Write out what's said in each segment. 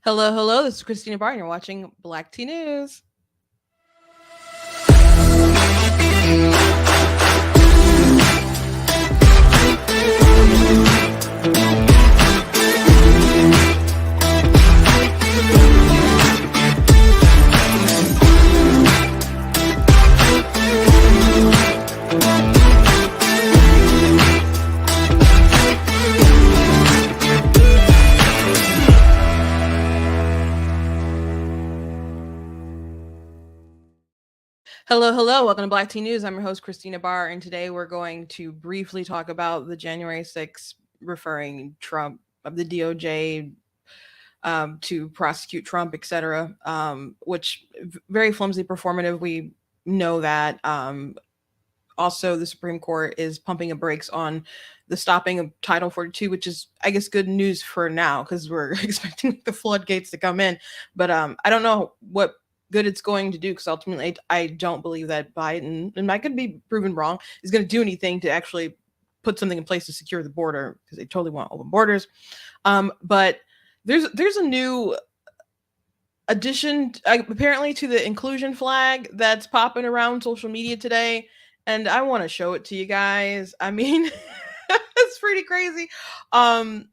Hello, hello. This is Christina Barr, and you're watching Black Tea News. Hello, hello. Welcome to Black Tea News. I'm your host, Christina Barr, and today we're going to briefly talk about the January 6th referring Trump of the DOJ to prosecute Trump, etc., which very flimsy performative. We know that. Also, the Supreme Court is pumping a brakes on the stopping of Title 42, which is, I guess, good news for now because we're expecting the floodgates to come in. But I don't know what good it's going to do because ultimately I don't believe that Biden, and I could be proven wrong, is going to do anything to actually put something in place to secure the border because they totally want open borders. But there's a new addition apparently to the inclusion flag that's popping around social media today, and I want to show it to you guys. I mean, it's pretty crazy. um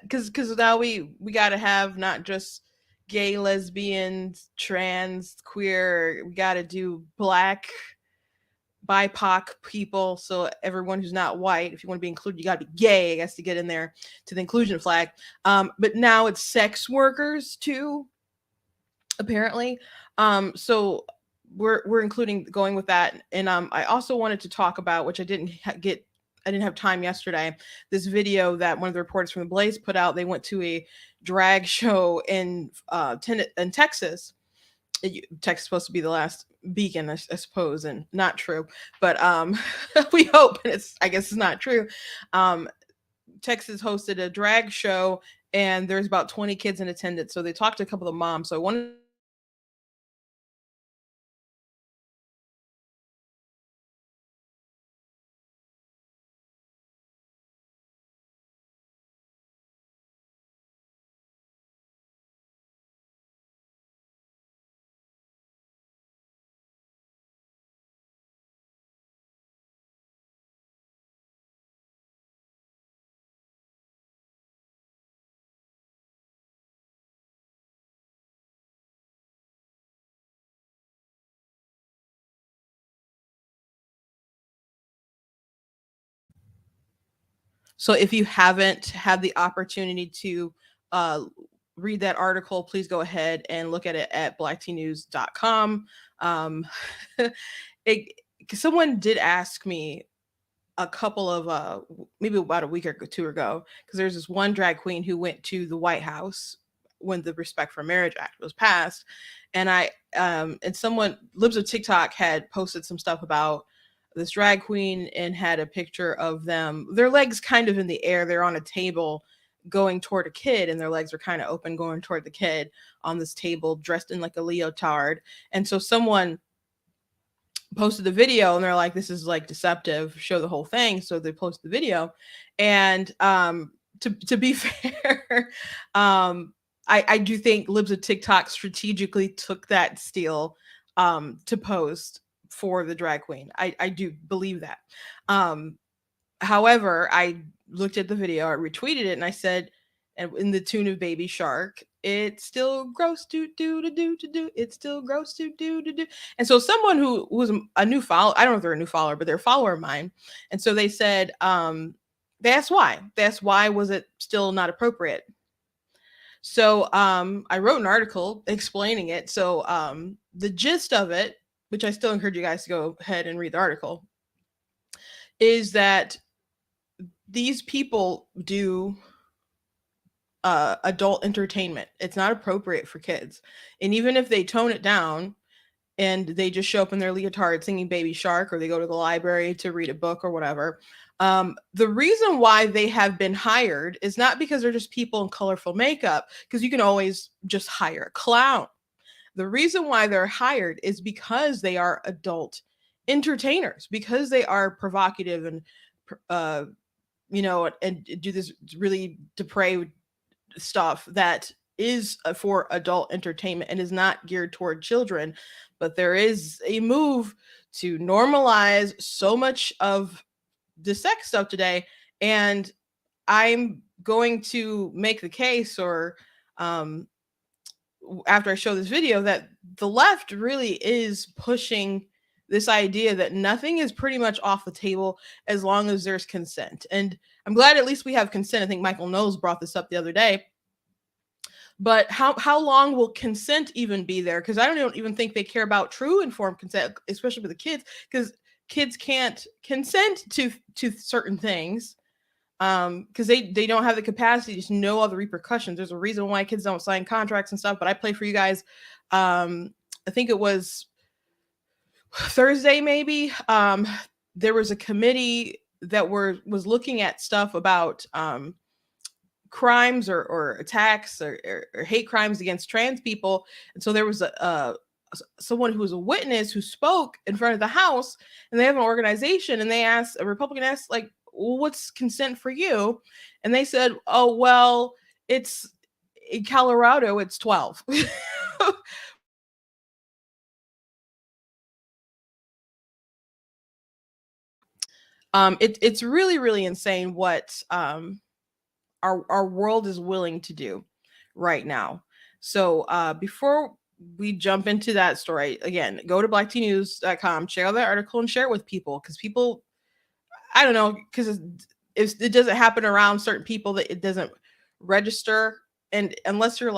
because now we got to have not just gay, lesbians, trans, queer, we got to do black, BIPOC people. So everyone who's not white, if you want to be included, you got to be gay, I guess, to get in there to the inclusion flag. But now it's sex workers too, apparently. So we're including going with that. And I also wanted to talk about, which I didn't have time yesterday, this video that one of the reporters from the Blaze put out. They went to a drag show in Texas. Texas is supposed to be the last beacon, I suppose, and not true, but we hope, and I guess it's not true. um Texas hosted a drag show, and there's about 20 kids in attendance. So they talked to a couple of moms. So I wanted So if you haven't had the opportunity to uh, read that article, please go ahead and look at it at blacktnews.com. Um, it, someone did ask me a couple of maybe about a week or two ago, because there's this one drag queen who went to the White House when the Respect for Marriage Act was passed, and someone, Libs of TikTok, had posted some stuff about this drag queen and had a picture of them, their legs kind of in the air, they're on a table going toward a kid, and their legs are kind of open going toward the kid on this table dressed in like a leotard. And so someone posted the video, and they're like, this is like deceptive, show the whole thing. So they posted the video. And to be fair, I do think Libs of TikTok strategically took that steal to post for the drag queen. I do believe that. um However, I looked at the video, I retweeted it, and I said, and in the tune of Baby Shark, it's still gross to do to do to do. It's still gross to do to do. And so someone who was a new follower, I don't know if they're a new follower, but they're a follower of mine. And so they said, that's why. That's why was it still not appropriate. So I wrote an article explaining it. So the gist of it, which I still encourage you guys to go ahead and read the article, is that these people do adult entertainment. It's not appropriate for kids. And even if they tone it down and they just show up in their leotard singing Baby Shark, or they go to the library to read a book or whatever, the reason why they have been hired is not because they're just people in colorful makeup, because you can always just hire a clown. The reason why they're hired is because they are adult entertainers, because they are provocative and and do this really depraved stuff that is for adult entertainment and is not geared toward children. But there is a move to normalize so much of the sex stuff today. And I'm going to make the case, or um, after I show this video, that the left really is pushing this idea that nothing is pretty much off the table as long as there's consent. And I'm glad at least we have consent. I think Michael Knowles brought this up the other day. But how long will consent even be there? Because I don't even think they care about true informed consent, especially with the kids, because kids can't consent to certain things, because they don't have the capacity to know all the repercussions. There's a reason why kids don't sign contracts and stuff. But I played for you guys. I think it was Thursday, maybe. There was a committee that was looking at stuff about crimes or attacks or hate crimes against trans people. And so there was someone who was a witness who spoke in front of the House, and they have an organization, and a Republican asked, like, well, what's consent for you? And they said, oh, well, it's in Colorado, it's 12. It's really, really insane what our world is willing to do right now. So before we jump into that story, again, go to blacktnews.com, check out that article and share it with people, because people, I don't know, because it doesn't happen around certain people, that it doesn't register. And unless it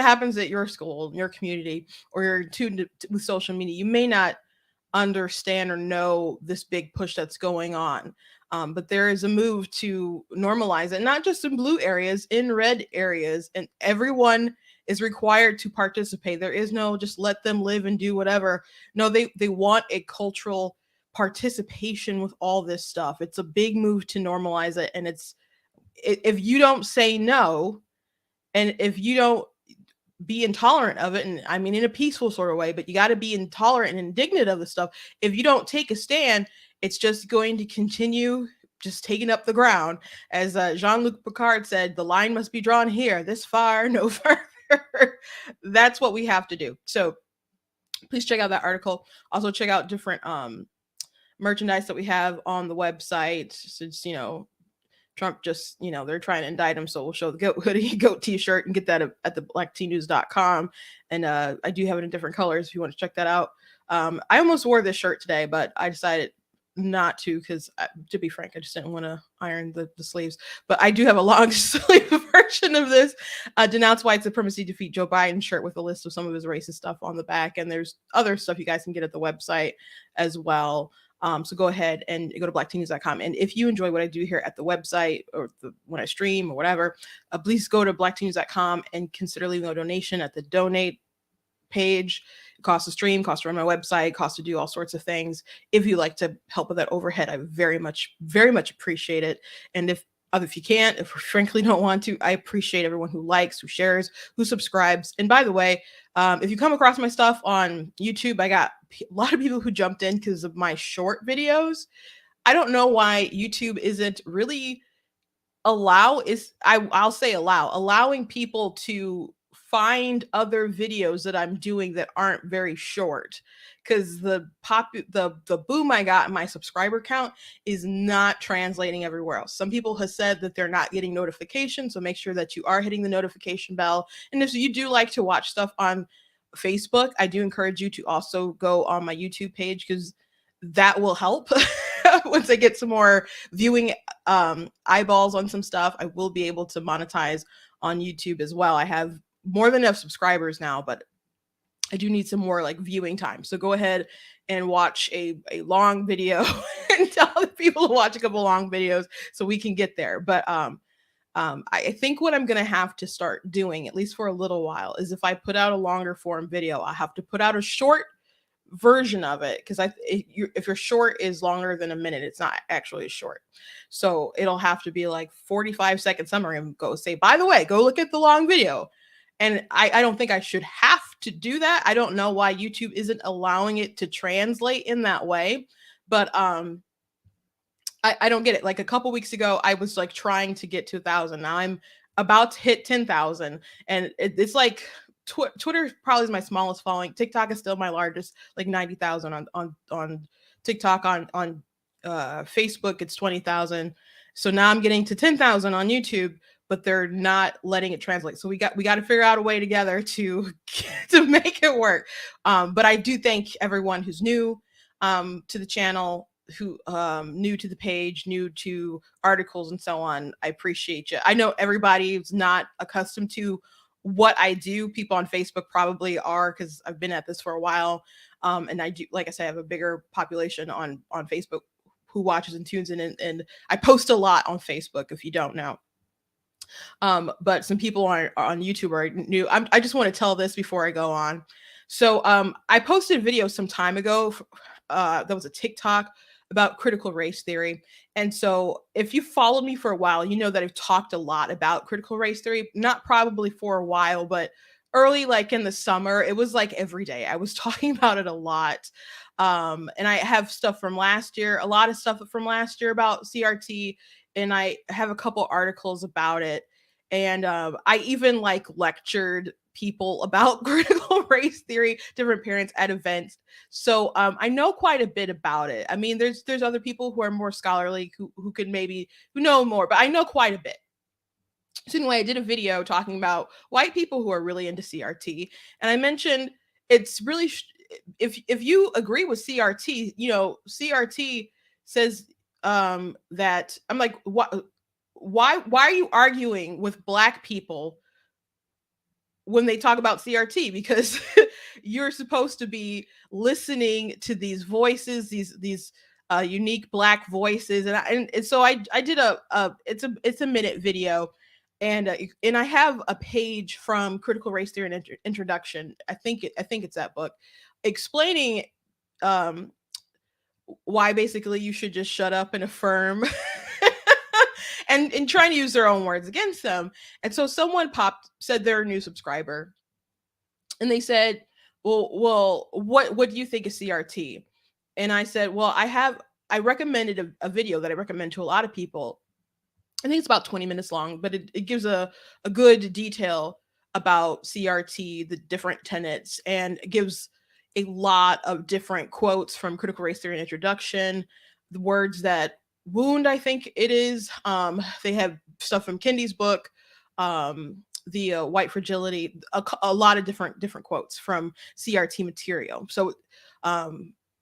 happens at your school, your community, or you're tuned with social media, you may not understand or know this big push that's going on. But there is a move to normalize it, not just in blue areas, in red areas, and everyone is required to participate. There is no just let them live and do whatever. No, they want a cultural participation with all this stuff. It's a big move to normalize it. And if you don't say no, and if you don't be intolerant of it, and I mean in a peaceful sort of way, but you got to be intolerant and indignant of the stuff. If you don't take a stand, it's just going to continue just taking up the ground. As Jean-Luc Picard said, the line must be drawn here, this far, no further. That's what we have to do. So please check out that article. Also check out different merchandise that we have on the website, since Trump just, they're trying to indict him. So we'll show the goat hoodie, goat t-shirt, and get that at the blacktnews.com. And I do have it in different colors if you want to check that out. I almost wore this shirt today, but I decided not to, because to be frank, I just didn't want to iron the sleeves. But I do have a long sleeve version of this denounce white supremacy, defeat Joe Biden shirt, with a list of some of his racist stuff on the back. And there's other stuff you guys can get at the website as well. So go ahead and go to blacktnews.com. And if you enjoy what I do here at the website, or when I stream or whatever, please go to blacktnews.com and consider leaving a donation at the donate page. It costs to stream, costs to run my website, costs to do all sorts of things. If you like to help with that overhead, I very much appreciate it. And if you can't, if you frankly don't want to, I appreciate everyone who likes, who shares, who subscribes. And by the way, if you come across my stuff on YouTube, I got a lot of people who jumped in because of my short videos. I don't know why YouTube isn't really allowing people to find other videos that I'm doing that aren't very short, because the boom I got in my subscriber count is not translating everywhere else. Some people have said that they're not getting notifications, so make sure that you are hitting the notification bell. And if you do like to watch stuff on Facebook, I do encourage you to also go on my YouTube page, because that will help. Once I get some more viewing eyeballs on some stuff, I will be able to monetize on YouTube as well. I have more than enough subscribers now, but I do need some more like viewing time. So go ahead and watch a long video and tell other people to watch a couple long videos so we can get there. But I think what I'm going to have to start doing, at least for a little while, is if I put out a longer form video, I have to put out a short version of it, because if your short is longer than a minute, it's not actually short. So it'll have to be like 45-second summary and go say, by the way, go look at the long video. And I don't think I should have to do that. I don't know why YouTube isn't allowing it to translate in that way. But I don't get it. Like a couple weeks ago, I was like trying to get to 1,000. Now about to hit 10,000, and it's like Twitter probably is my smallest following. TikTok is still my largest, like 90,000 on TikTok. On Facebook, it's 20,000. So now I'm getting to 10,000 on YouTube, but they're not letting it translate. So we got to figure out a way together to to make it work. But I do thank everyone who's new to the channel, who new to the page, new to articles and so on. I appreciate you. I know everybody's not accustomed to what I do. People on Facebook probably are, because I've been at this for a while. And I do, like I said, I have a bigger population on Facebook who watches and tunes in, and I post a lot on Facebook, if you don't know. But some people on YouTube are new. I just want to tell this before I go on. So I posted a video some time ago that was a TikTok about critical race theory. And so if you followed me for a while, you know that I've talked a lot about critical race theory, not probably for a while, but early, like in the summer, it was like every day I was talking about it a lot. And I have stuff from last year, a lot of stuff from last year about CRT, and I have a couple articles about it. And I even like lectured people about critical race theory, different parents at events. So I know quite a bit about it. I mean, there's other people who are more scholarly, who could maybe who know more, but I know quite a bit. So anyway, I did a video talking about white people who are really into CRT, and I mentioned it's really if you agree with CRT, you know, CRT says that I'm like, what? Why are you arguing with black people when they talk about CRT? Because you're supposed to be listening to these voices, these unique black voices, and so I did it's a minute video, and I have a page from Critical Race Theory and Introduction. I think it's that book, explaining um why basically you should just shut up and affirm and trying to use their own words against them. And so someone said they're a new subscriber, and they said, well, what do you think of CRT? And I said, well, I recommended a video that I recommend to a lot of people. I think it's about 20 minutes long, but it gives a good detail about CRT, the different tenets, and it gives a lot of different quotes from Critical Race Theory and Introduction, the words that wound, I think it is. They have stuff from Kendi's book, the White Fragility, a lot of different quotes from CRT material. So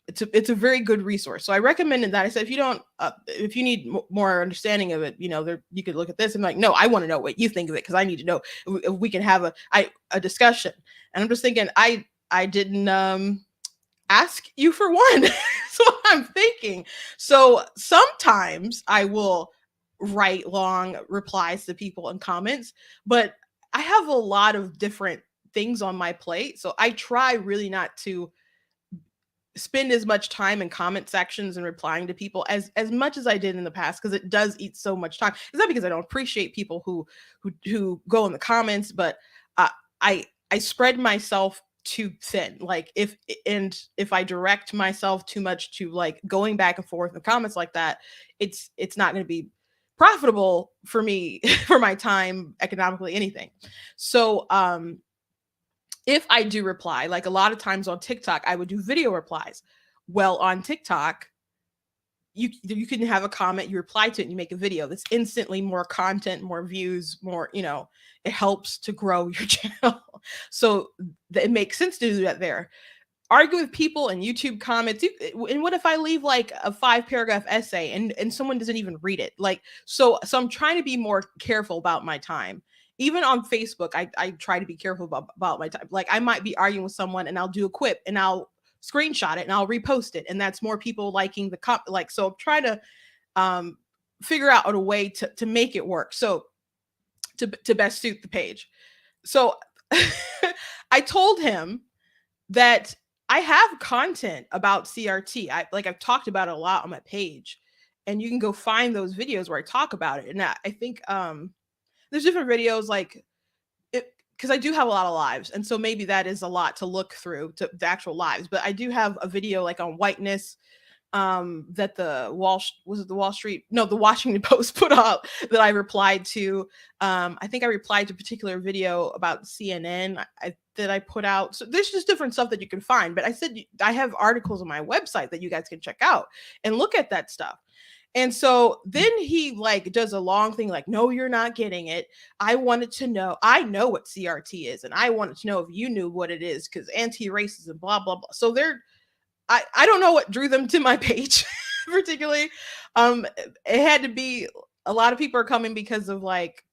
it's a very good resource. So I recommended that. I said, if you need more understanding of it, you know, you could look at this. And like, no, I want to know what you think of it, because I need to know if we can have a discussion. And I'm just thinking, I didn't ask you for one. That's what I'm thinking. So sometimes I will write long replies to people in comments, but I have a lot of different things on my plate. So I try really not to spend as much time in comment sections and replying to people as much as I did in the past, because it does eat so much time. It's not because I don't appreciate people who go in the comments, but I spread myself too thin. Like if I direct myself too much to like going back and forth in comments like that, it's not going to be profitable for me for my time, economically, anything. So if I do reply, like a lot of times on TikTok, I would do video replies. Well, on TikTok, you can have a comment, you reply to it, and you make a video. That's instantly more content, more views, more, you know, it helps to grow your channel. So it makes sense to do that there. Argue with people in YouTube comments. And what if I leave like a 5-paragraph essay and someone doesn't even read it? Like, so I'm trying to be more careful about my time. Even on Facebook, I try to be careful about my time. Like I might be arguing with someone and I'll do a quip and I'll screenshot it and I'll repost it. And that's more people liking the like, so I'm trying to figure out a way to make it work. So to best suit the page. So I told him that I have content about CRT. I've talked about it a lot on my page, and you can go find those videos where I talk about it. And I think there's different videos, like it, because I do have a lot of lives, and so maybe that is a lot to look through to the actual lives. But I do have a video like on whiteness, that the Wall Street, no, the Washington Post put up, that I replied to. I think I replied to a particular video about CNN that I put out. So there's just different stuff that you can find. But I said I have articles on my website that you guys can check out and look at that stuff. And so then he like does a long thing like, no, you're not getting it. I wanted to know. I know what CRT is, and I wanted to know if you knew what it is because anti-racism, blah blah blah. So I don't know what drew them to my page particularly. It had to be a lot of people are coming because of like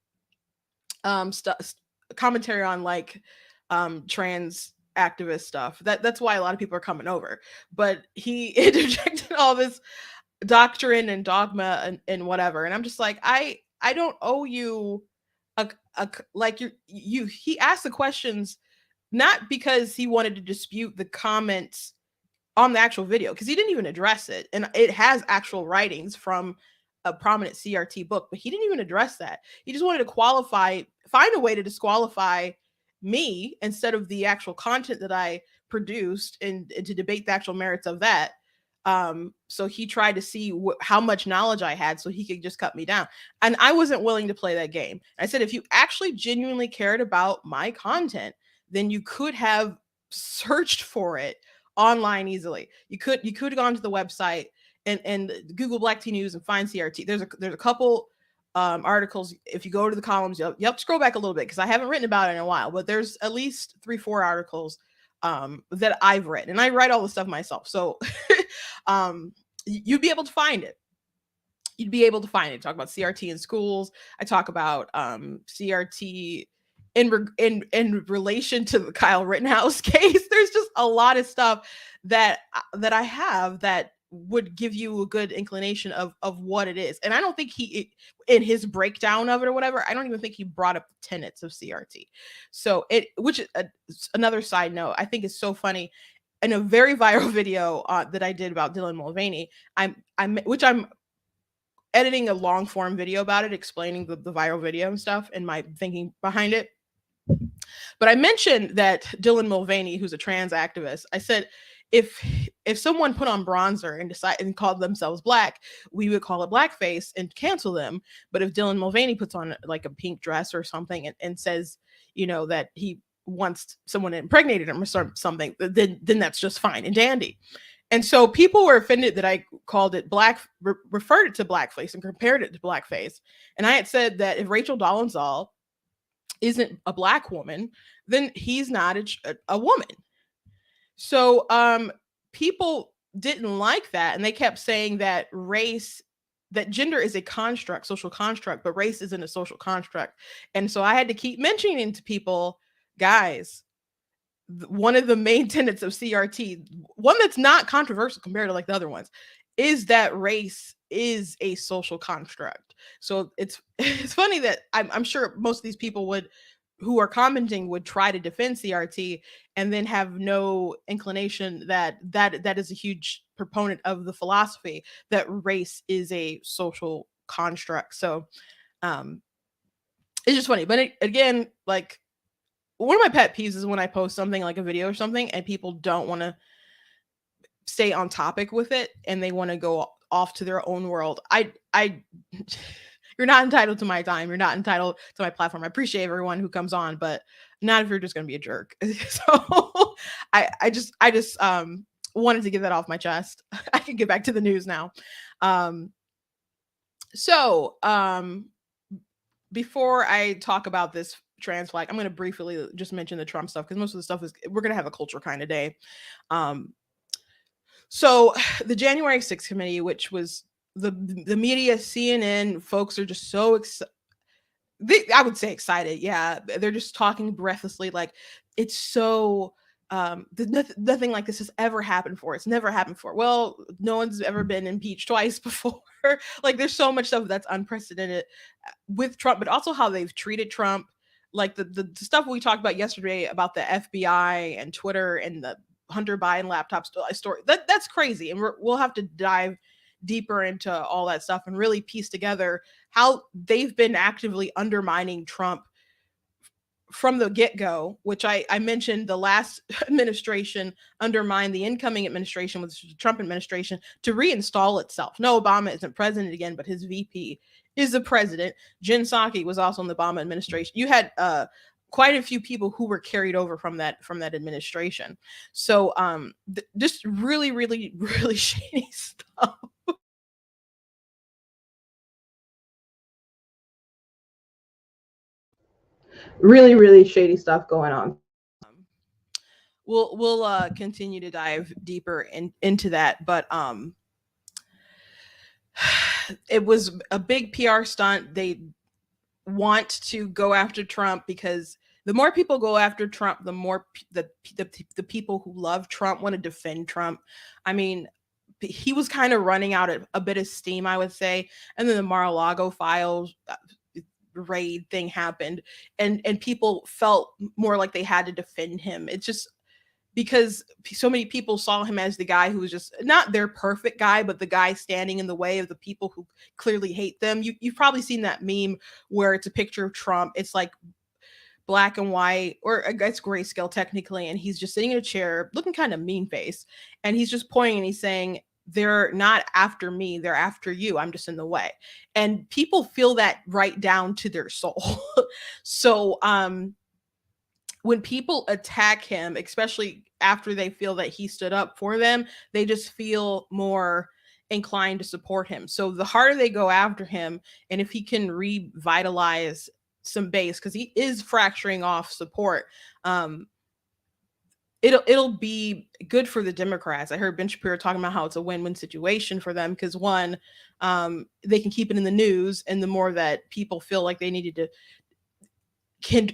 commentary on like trans activist stuff. That's why a lot of people are coming over. But he interjected all this doctrine and dogma and whatever, and I'm just like, I don't owe you like you he asked the questions not because he wanted to dispute the comments on the actual video, because he didn't even address it, and it has actual writings from a prominent CRT book, but he didn't even address that. He just wanted to find a way to disqualify me instead of the actual content that I produced, and to debate the actual merits of that. So he tried to see how much knowledge I had so he could just cut me down, and I wasn't willing to play that game. I said, if you actually genuinely cared about my content, then you could have searched for it online easily. You could have gone to the website and Google Black Tea News and find CRT. There's a couple articles. If you go to the columns, you have to scroll back a little bit because I haven't written about it in a while, but there's at least 3-4 articles that I've read, and I write all the stuff myself. So you'd be able to find it. You'd be able to find it. Talk about CRT in schools. I talk about CRT in relation to the Kyle Rittenhouse case. There's just a lot of stuff that I have that would give you a good inclination of what it is. And I don't think in his breakdown of it or whatever, I don't even think he brought up the tenets of CRT. So which is another side note, I think is so funny. In a very viral video that I did about Dylan Mulvaney, I'm editing a long form video about it, explaining the viral video and stuff and my thinking behind it. But I mentioned that Dylan Mulvaney, who's a trans activist, I said, if someone put on bronzer and called themselves black, we would call it blackface and cancel them. But if Dylan Mulvaney puts on like a pink dress or something and says, that he wants someone impregnated him or something, then that's just fine and dandy. And so people were offended that I called it referred it to blackface and compared it to blackface. And I had said that if Rachel Dolezal isn't a black woman, then he's not a woman. So people didn't like that, and they kept saying that gender is a construct, social construct, but race isn't a social construct. And so I had to keep mentioning to people, guys, one of the main tenets of CRT, one that's not controversial compared to like the other ones, is that race is a social construct. So it's funny that I'm sure most of these people who are commenting would try to defend CRT and then have no inclination that is a huge proponent of the philosophy that race is a social construct. So it's just funny. But again, like, one of my pet peeves is when I post something like a video or something and people don't want to stay on topic with it and they want to go off to their own world. You're not entitled to my time. You're not entitled to my platform. I appreciate everyone who comes on, but not if you're just going to be a jerk. So I just wanted to get that off my chest. I can get back to the news now. So before I talk about this trans flag, I'm going to briefly just mention the Trump stuff because most of the stuff we're going to have a culture kind of day. So the January 6th committee, which was the media, CNN folks are just so I would say excited. Yeah. They're just talking breathlessly. Like, it's so, nothing like this has ever happened before. It's never happened before. Well, no one's ever been impeached twice before. Like, there's so much stuff that's unprecedented with Trump, but also how they've treated Trump. Like the stuff we talked about yesterday about the FBI and Twitter and the Hunter Biden laptop story. That's crazy. And we'll have to dive deeper into all that stuff and really piece together how they've been actively undermining Trump from the get-go, which I mentioned, the last administration undermined the incoming administration, which was the Trump administration, to reinstall itself. No, Obama isn't president again, but his VP is the president. Jen Psaki was also in the Obama administration. You had quite a few people who were carried over from that administration. So just really, really, really shady stuff. Really, really shady stuff going on. We'll continue to dive deeper into that, but it was a big PR stunt. They want to go after Trump because the more people go after Trump, the more the people who love Trump want to defend Trump. I mean, he was kind of running out of a bit of steam, I would say, and then the Mar-a-Lago files raid thing happened, and people felt more like they had to defend him. It's just because so many people saw him as the guy who was just not their perfect guy, but the guy standing in the way of the people who clearly hate them. You've probably seen that meme where it's a picture of Trump. It's like black and white, or I guess grayscale technically, and he's just sitting in a chair looking kind of mean face, and he's just pointing and he's saying, they're not after me, they're after you, I'm just in the way. And people feel that right down to their soul. So when people attack him, especially after they feel that he stood up for them, they just feel more inclined to support him. So the harder they go after him, and if he can revitalize some base, because he is fracturing off support, it'll be good for the Democrats. I heard Ben Shapiro talking about how it's a win-win situation for them because one, they can keep it in the news, and the more that people feel like they needed to,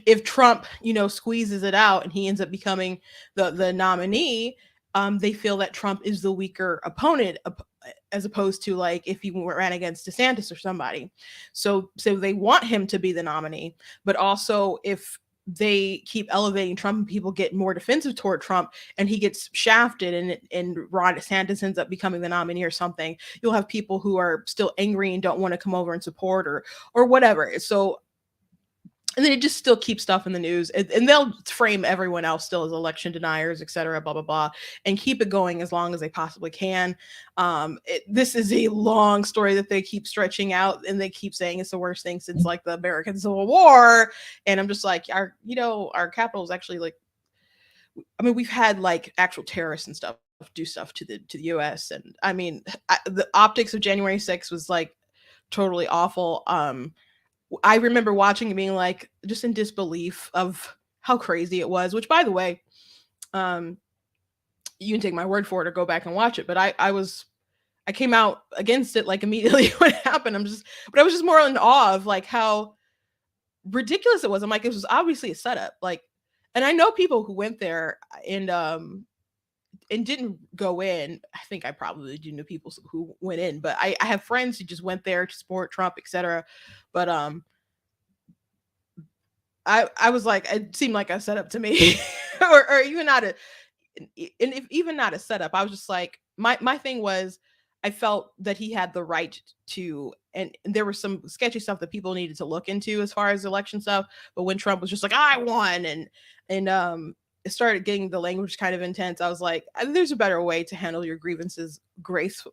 if Trump, squeezes it out and he ends up becoming the nominee, they feel that Trump is the weaker opponent, as opposed to like if he ran against DeSantis or somebody. So they want him to be the nominee, but also if they keep elevating Trump and people get more defensive toward Trump and he gets shafted and Ron DeSantis ends up becoming the nominee or something, you'll have people who are still angry and don't want to come over and support or whatever. So, and then it just still keeps stuff in the news, and they'll frame everyone else still as election deniers, et cetera, blah, blah, blah, and keep it going as long as they possibly can. This is a long story that they keep stretching out, and they keep saying it's the worst thing since like the American Civil War. And I'm just like, our capital is actually like, I mean, we've had like actual terrorists and stuff do stuff to the US. And I mean, the optics of January 6th was like totally awful. I remember watching and being like just in disbelief of how crazy it was, which by the way, you can take my word for it or go back and watch it. But I came out against it like immediately when it happened. But I was just more in awe of like how ridiculous it was. I'm like, it was obviously a setup. Like, and I know people who went there and didn't go in. I think I probably do know people who went in, but I have friends who just went there to support Trump, etc. But I was like, it seemed like a setup to me, or even not a, and if even not a setup. I was just like, my thing was, I felt that he had the right to, and there was some sketchy stuff that people needed to look into as far as election stuff. But when Trump was just like, I won, and it started getting the language kind of intense, I was like, there's a better way to handle your grievances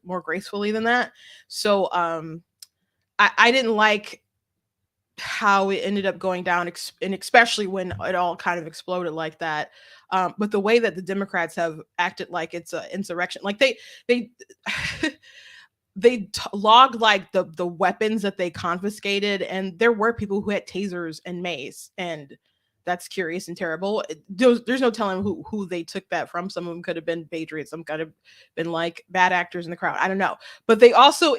more gracefully than that. So I didn't like how it ended up going down, and especially when it all kind of exploded like that. But the way that the Democrats have acted like it's an insurrection, like they they logged like the weapons that they confiscated, and there were people who had tasers and mace, and that's curious and terrible. There's no telling who they took that from. Some of them could have been patriots, some could have been like bad actors in the crowd, I don't know. But they also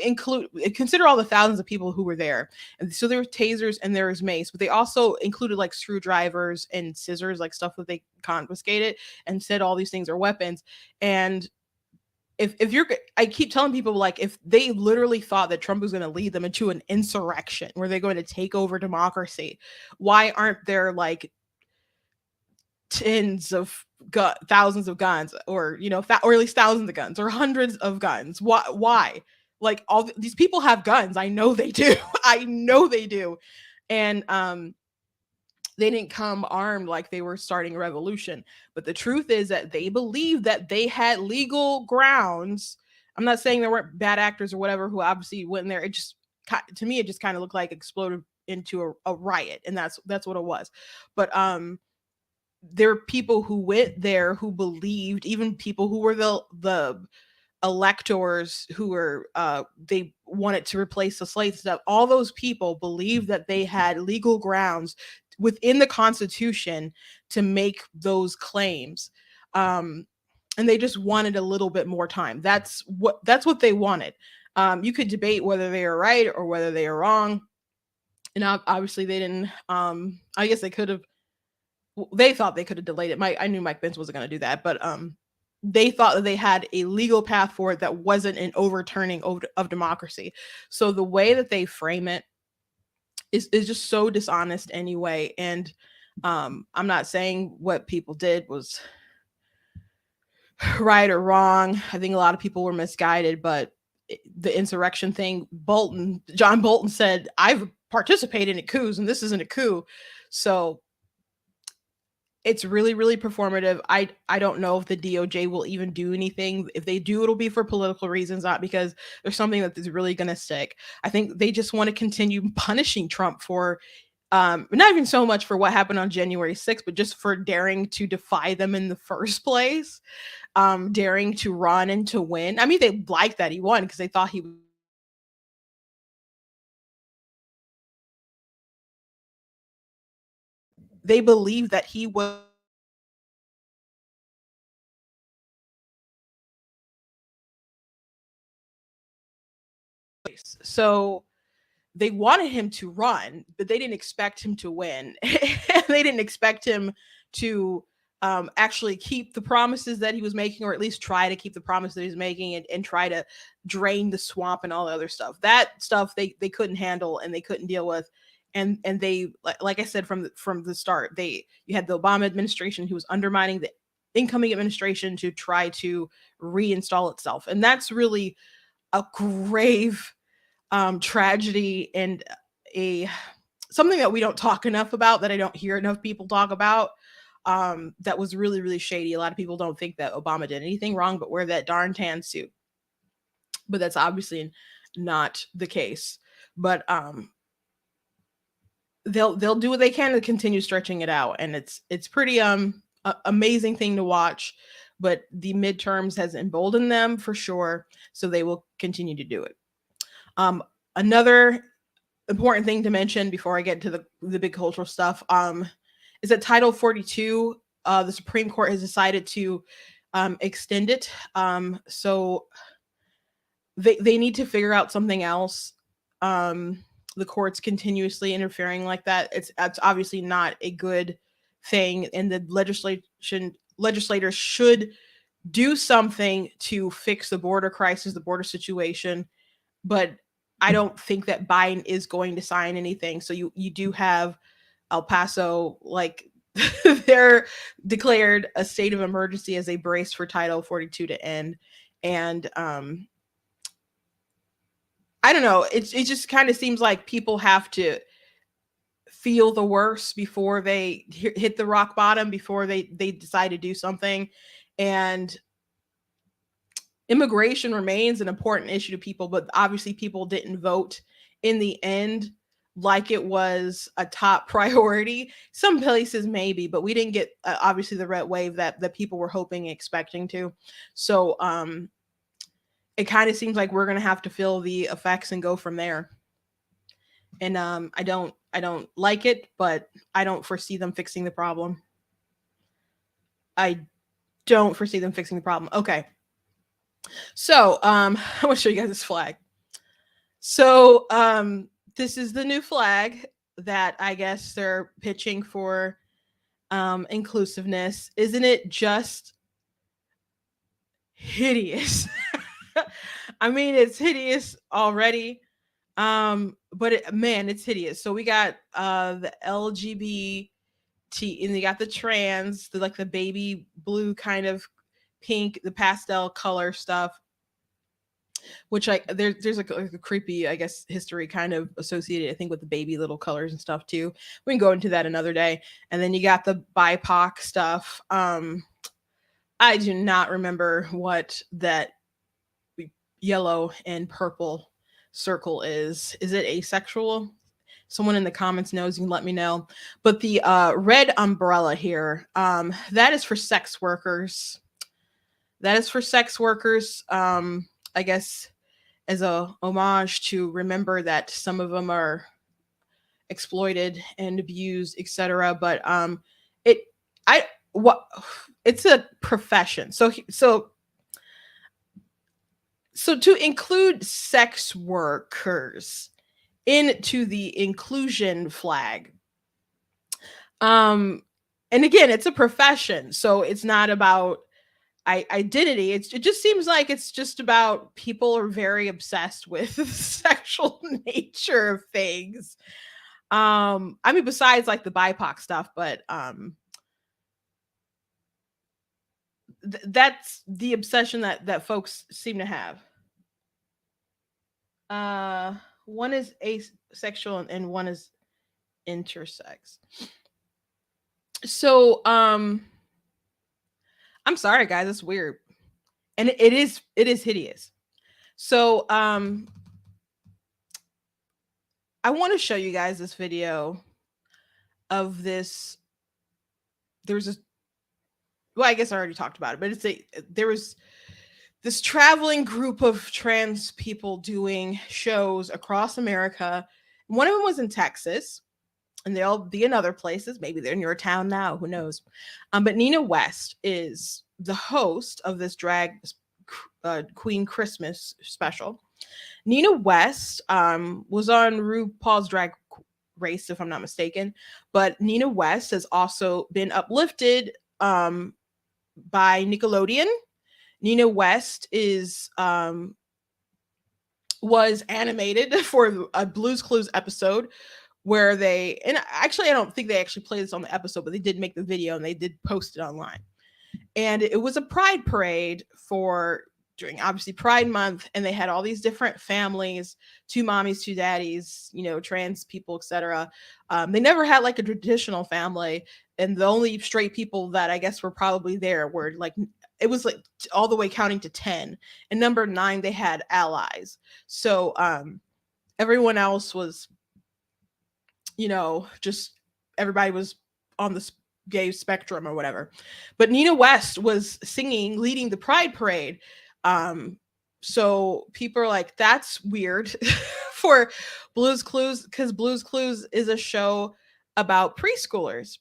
consider all the thousands of people who were there, and so there were tasers and there was mace, but they also included like screwdrivers and scissors, like stuff that they confiscated, and said all these things are weapons. And if you're, I keep telling people, like, if they literally thought that Trump was going to lead them into an insurrection where they're going to take over democracy, why aren't there like thousands of guns, or or at least thousands of guns, or hundreds of guns? Why? Like, all these people have guns. I know they do. I know they do. And They didn't come armed like they were starting a revolution. But the truth is that they believed that they had legal grounds. I'm not saying there weren't bad actors or whatever who obviously went in there. It just, to me, it just kind of looked like exploded into a riot, and that's what it was. But there were people who went there who believed, even people who were the electors who were they wanted to replace the slave stuff. All those people believed that they had legal grounds within the Constitution to make those claims. Um, and they just wanted a little bit more time. That's what they wanted. You could debate whether they are right or whether they are wrong. And obviously they didn't. I guess they could have. They thought they could have delayed it. I knew Mike Pence wasn't going to do that, but they thought that they had a legal path for it that wasn't an overturning of democracy. So the way that they frame it is just so dishonest anyway. And I'm not saying what people did was right or wrong. I think a lot of people were misguided, but the insurrection thing, John Bolton said, I've participated in coups and this isn't a coup. So it's really, really performative. I don't know if the DOJ will even do anything. If they do, it'll be for political reasons, not because there's something that is really going to stick. I think they just want to continue punishing Trump for not even so much for what happened on January 6th, but just for daring to defy them in the first place, daring to run and to win. I mean, they liked that he won because they thought they believed that he was. So they wanted him to run, but they didn't expect him to win. They didn't expect him to actually keep the promises that he was making, or at least try to keep the promise that he's making, and try to drain the swamp and all the other stuff. That stuff they couldn't handle and they couldn't deal with. And they, like I said from the start, you had the Obama administration who was undermining the incoming administration to try to reinstall itself, and that's really a grave tragedy and a something that we don't talk enough about, that I don't hear enough people talk about. That was really, really shady. A lot of people don't think that Obama did anything wrong but wear that darn tan suit. But that's obviously not the case. But they'll do what they can to continue stretching it out, and it's pretty amazing thing to watch. But the midterms has emboldened them for sure, so they will continue to do it. Another important thing to mention before I get to the big cultural stuff is that Title 42, the Supreme Court has decided to extend it. So they need to figure out something else. The courts continuously interfering like that, that's obviously not a good thing, and the legislators should do something to fix the border crisis, the border situation. But I don't think that Biden is going to sign anything. So you do have El Paso, like they're declared a state of emergency as they brace for Title 42 to end. And I don't know, it just kind of seems like people have to feel the worst before they hit the rock bottom, before they decide to do something. And immigration remains an important issue to people, but obviously people didn't vote in the end like it was a top priority. Some places maybe, but we didn't get obviously the red wave that people were hoping and expecting to. So it kind of seems like we're going to have to feel the effects and go from there. And I don't like it, but I don't foresee them fixing the problem. I don't foresee them fixing the problem. Okay. So I want to show you guys this flag. So this is the new flag that I guess they're pitching for inclusiveness. Isn't it just hideous? I mean, it's hideous already. But man, it's hideous. So we got the LGBT, and they got the trans, like the baby blue kind of pink, the pastel color stuff. which there's like a creepy, I guess, history kind of associated, I think, with the baby little colors and stuff too. We can go into that another day. And then you got the BIPOC stuff. I do not remember what that yellow and purple circle is. Is it asexual? Someone in the comments knows, you can let me know. But the red umbrella here, that is for sex workers. That is for sex workers. I guess as a homage to remember that some of them are exploited and abused, etc. But it I what it's a profession. So to include sex workers into the inclusion flag, and again, it's a profession, so it's not about identity. It just seems like it's just about people are very obsessed with the sexual nature of things. I mean, besides like the BIPOC stuff, but that's the obsession that folks seem to have. One is asexual and one is intersex. So I'm sorry guys, it's weird. And it is hideous. So I want to show you guys this video of this. There's a, well, I guess I already talked about it, but there was this traveling group of trans people doing shows across America. One of them was in Texas, and they'll be in other places. Maybe they're in your town now, who knows? But Nina West is the host of this drag Queen Christmas special. Nina West was on RuPaul's Drag Race, if I'm not mistaken. But Nina West has also been uplifted by Nickelodeon. Nina West was animated for a Blue's Clues episode where and actually I don't think they actually played this on the episode, but they did make the video and they did post it online. And it was a pride parade during obviously Pride Month, and they had all these different families, 2 mommies, 2 daddies, trans people, etc. They never had like a traditional family, and the only straight people that I guess were probably there were like, it was like all the way counting to 10, and number 9 they had allies. So everyone else was, just everybody was on the gay spectrum or whatever. But Nina West was singing, leading the pride parade. So people are like, that's weird for Blue's Clues, because Blue's Clues is a show about preschoolers.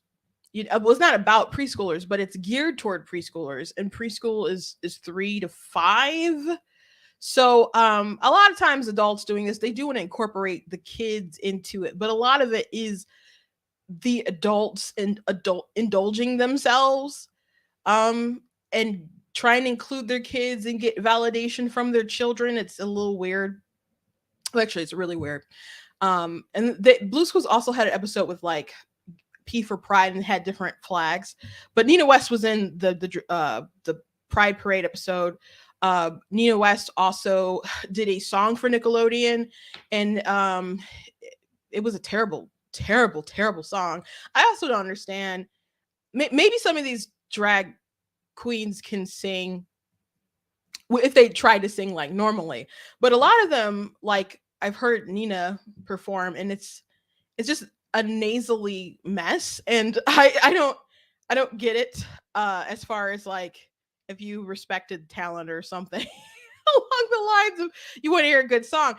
Well, it's not about preschoolers, but it's geared toward preschoolers, and preschool is 3 to 5. So a lot of times adults doing this, they do want to incorporate the kids into it, but a lot of it is the adults and indulging themselves and trying to include their kids and get validation from their children. It's a little weird. Well, actually, it's really weird. And Blue's Clues also had an episode with like P for Pride and had different flags. But Nina West was in the Pride Parade episode. Nina West also did a song for Nickelodeon, and it was a terrible, terrible, terrible song. I also don't understand. Maybe some of these drag queens can sing if they try to sing like normally, but a lot of them, like I've heard Nina perform, and it's just a nasally mess, and I don't get it as far as like if you respected talent or something along the lines of you want to hear a good song.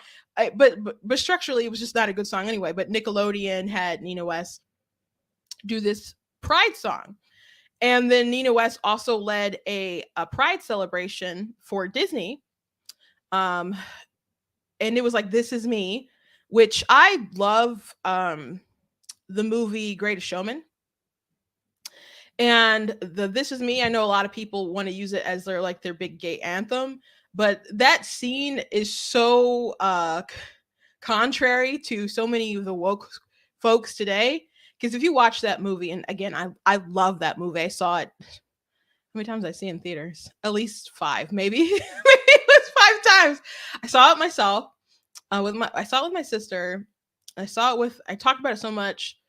But structurally it was just not a good song anyway. But Nickelodeon had Nina West do this pride song. And then Nina West also led a pride celebration for Disney. And it was like This Is Me, which I love the movie Greatest Showman. And the This Is Me, I know a lot of people want to use it as their big gay anthem, but that scene is so contrary to so many of the woke folks today. Because if you watch that movie, and again, I love that movie. I saw it. How many times did I see it in theaters? At least 5, maybe. Maybe it was 5 times. I saw it myself. I saw it with my sister. I talked about it so much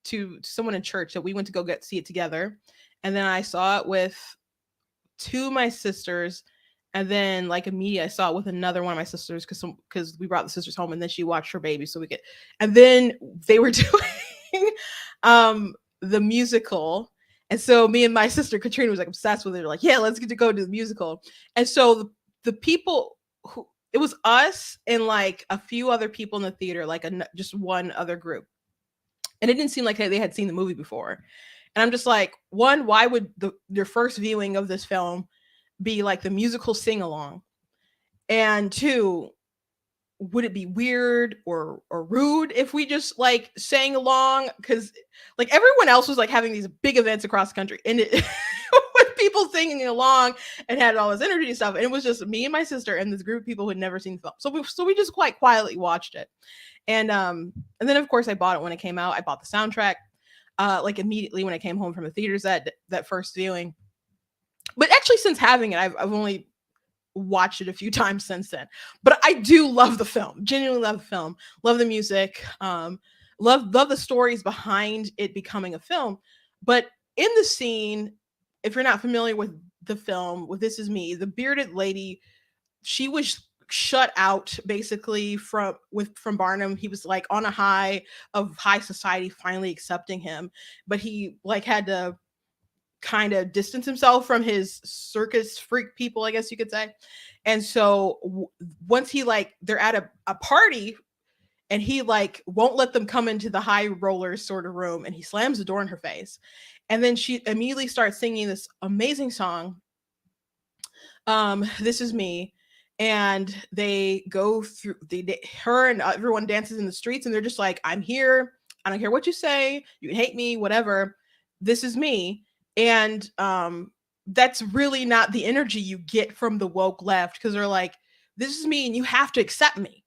to someone in church that we went to go see it together. And then I saw it with two of my sisters. And then like immediately I saw it with another one of my sisters because we brought the sisters home and then she watched her baby so we could. And then they were doing the musical. And so me and my sister Katrina was like obsessed with it. Like, yeah, let's get to go to the musical. And so the people who it was us and like a few other people in the theater, like just one other group. And it didn't seem like they had seen the movie before. And I'm just like, one, why would your first viewing of this film be like the musical sing along? And two, would it be weird or rude if we just like sang along? Because like everyone else was like having these big events across the country and it with people singing along and had all this energy and stuff. And it was just me and my sister and this group of people who had never seen the film. So we just quite quietly watched it. And then of course I bought it when it came out. I bought the soundtrack like immediately when I came home from the theaters that first viewing. But actually since having it, I've only watched it a few times since then. But I do love the film. Genuinely love the film. Love the music. Love the stories behind it becoming a film. But in the scene, if you're not familiar with the film, with This Is Me, the bearded lady, she was shut out basically from Barnum. He was like on a high of high society finally accepting him, but he like had to kind of distance himself from his circus freak people, I guess you could say. And so once he like they're at a party and he like won't let them come into the high rollers sort of room and he slams the door in her face. And then she immediately starts singing this amazing song, This Is Me. And they go through her and everyone dances in the streets and they're just like, I'm here. I don't care what you say. You can hate me, whatever. This is me. And that's really not the energy you get from the woke left because they're like, this is me and you have to accept me.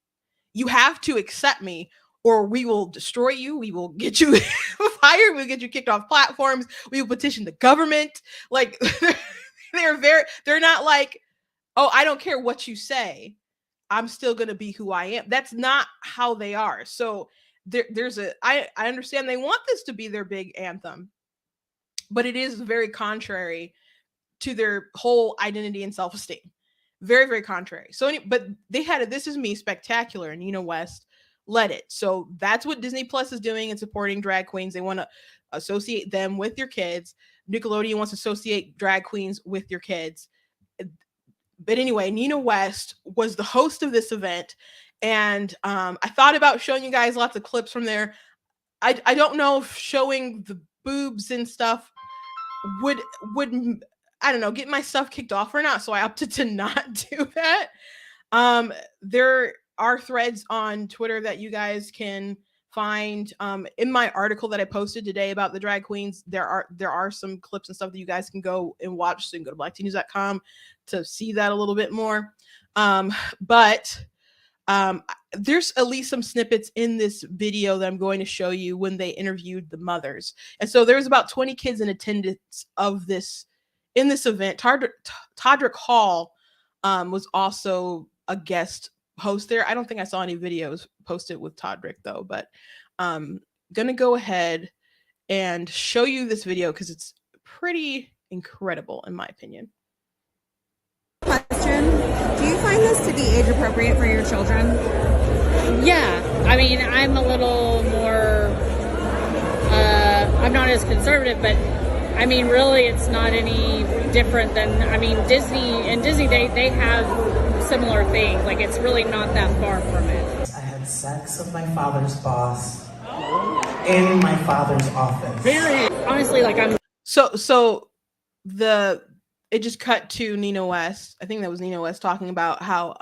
You have to accept me or we will destroy you. We will get you fired. We'll get you kicked off platforms. We will petition the government. Like they're not like, oh, I don't care what you say. I'm still going to be who I am. That's not how they are. So I understand they want this to be their big anthem, but it is very contrary to their whole identity and self-esteem. Very, very contrary. So, but they had a This Is Me spectacular and Nina West led it. So that's what Disney Plus is doing and supporting drag queens. They want to associate them with your kids. Nickelodeon wants to associate drag queens with your kids. But anyway, Nina West was the host of this event. And I thought about showing you guys lots of clips from there. I don't know if showing the boobs and stuff would I don't know, get my stuff kicked off or not. So I opted to not do that. There are threads on Twitter that you guys can find. In my article that I posted today about the drag queens, there are some clips and stuff that you guys can go and watch. So you can go to blackteennews.com to see that a little bit more. But there's at least some snippets in this video that I'm going to show you when they interviewed the mothers. And so there's about 20 kids in attendance of this in this event. Todrick Hall was also a guest host there. I don't think I saw any videos posted with Todrick though, but gonna go ahead and show you this video because it's pretty incredible in my opinion. Question: do you find this to be age appropriate for your children? Yeah, I mean, I'm a little more, I'm not as conservative, but I mean, really, it's not any different than, I mean, Disney, they have similar things. Like, it's really not that far from it. I had sex with my father's boss in my father's office. Honestly, like, I'm... So it just cut to Nina West. I think that was Nina West talking about how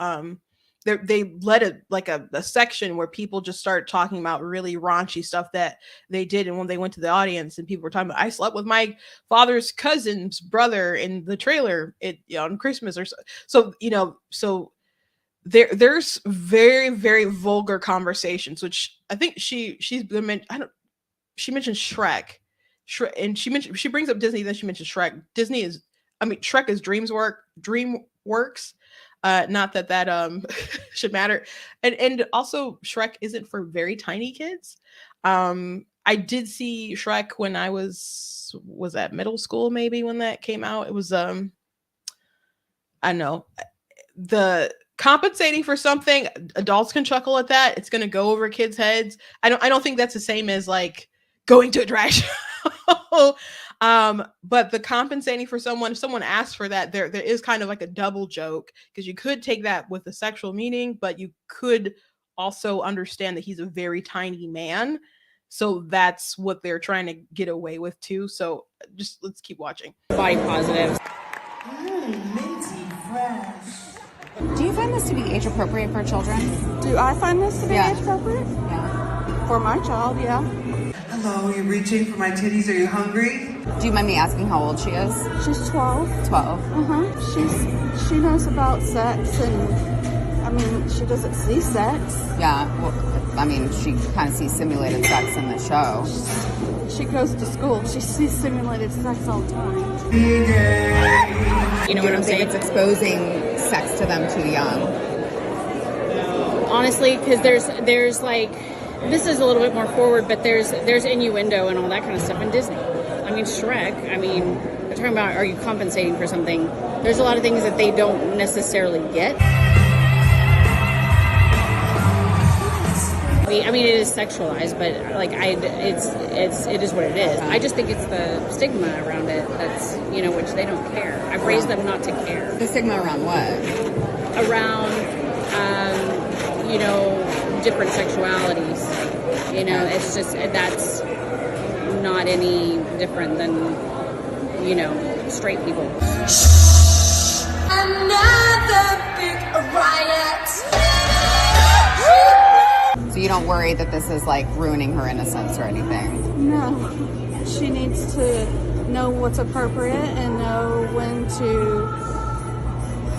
they let a section where people just start talking about really raunchy stuff that they did. And when they went to the audience and people were talking about, I slept with my father's cousin's brother in the trailer on Christmas or so. So there's very, very vulgar conversations, which I think she mentioned Shrek, and she brings up Disney. Then she mentions Shrek. Shrek is DreamWorks. Not that that should matter. And also Shrek isn't for very tiny kids. I did see Shrek when I was at middle school, maybe when that came out. It was I don't know, the compensating for something, adults can chuckle at that. It's gonna go over kids' heads. I don't think that's the same as like going to a drag show. But the compensating for someone, if someone asks for that, there is kind of like a double joke, because you could take that with a sexual meaning, but you could also understand that he's a very tiny man. So that's what they're trying to get away with too. So just let's keep watching. Body positive. Minty fresh. Do you find this to be age appropriate for children? Do I find this to be Yeah. age appropriate? Yeah. For my child, yeah. Hello, you're reaching for my titties. Are you hungry? Do you mind me asking how old she is? She's 12. 12. She knows about sex, and I mean, she doesn't see sex. Yeah. Well, I mean, she kind of sees simulated sex in the show. She goes to school. She sees simulated sex all the time. Be gay. You know You what I'm don't think saying? it's exposing sex to them too young? Honestly, because there's like, this is a little bit more forward, but there's innuendo and all that kind of stuff in Disney. I mean, Shrek, I mean, they're talking about, are you compensating for something? There's a lot of things that they don't necessarily get. I mean, it is sexualized, but like, it is what it is. I just think it's the stigma around it that's, which they don't care. I've raised them not to care. The stigma around what? Around, different sexualities. It's just, that's not any different than, straight people. Another big riot. So you don't worry that this is like ruining her innocence or anything? No, she needs to know what's appropriate and know when to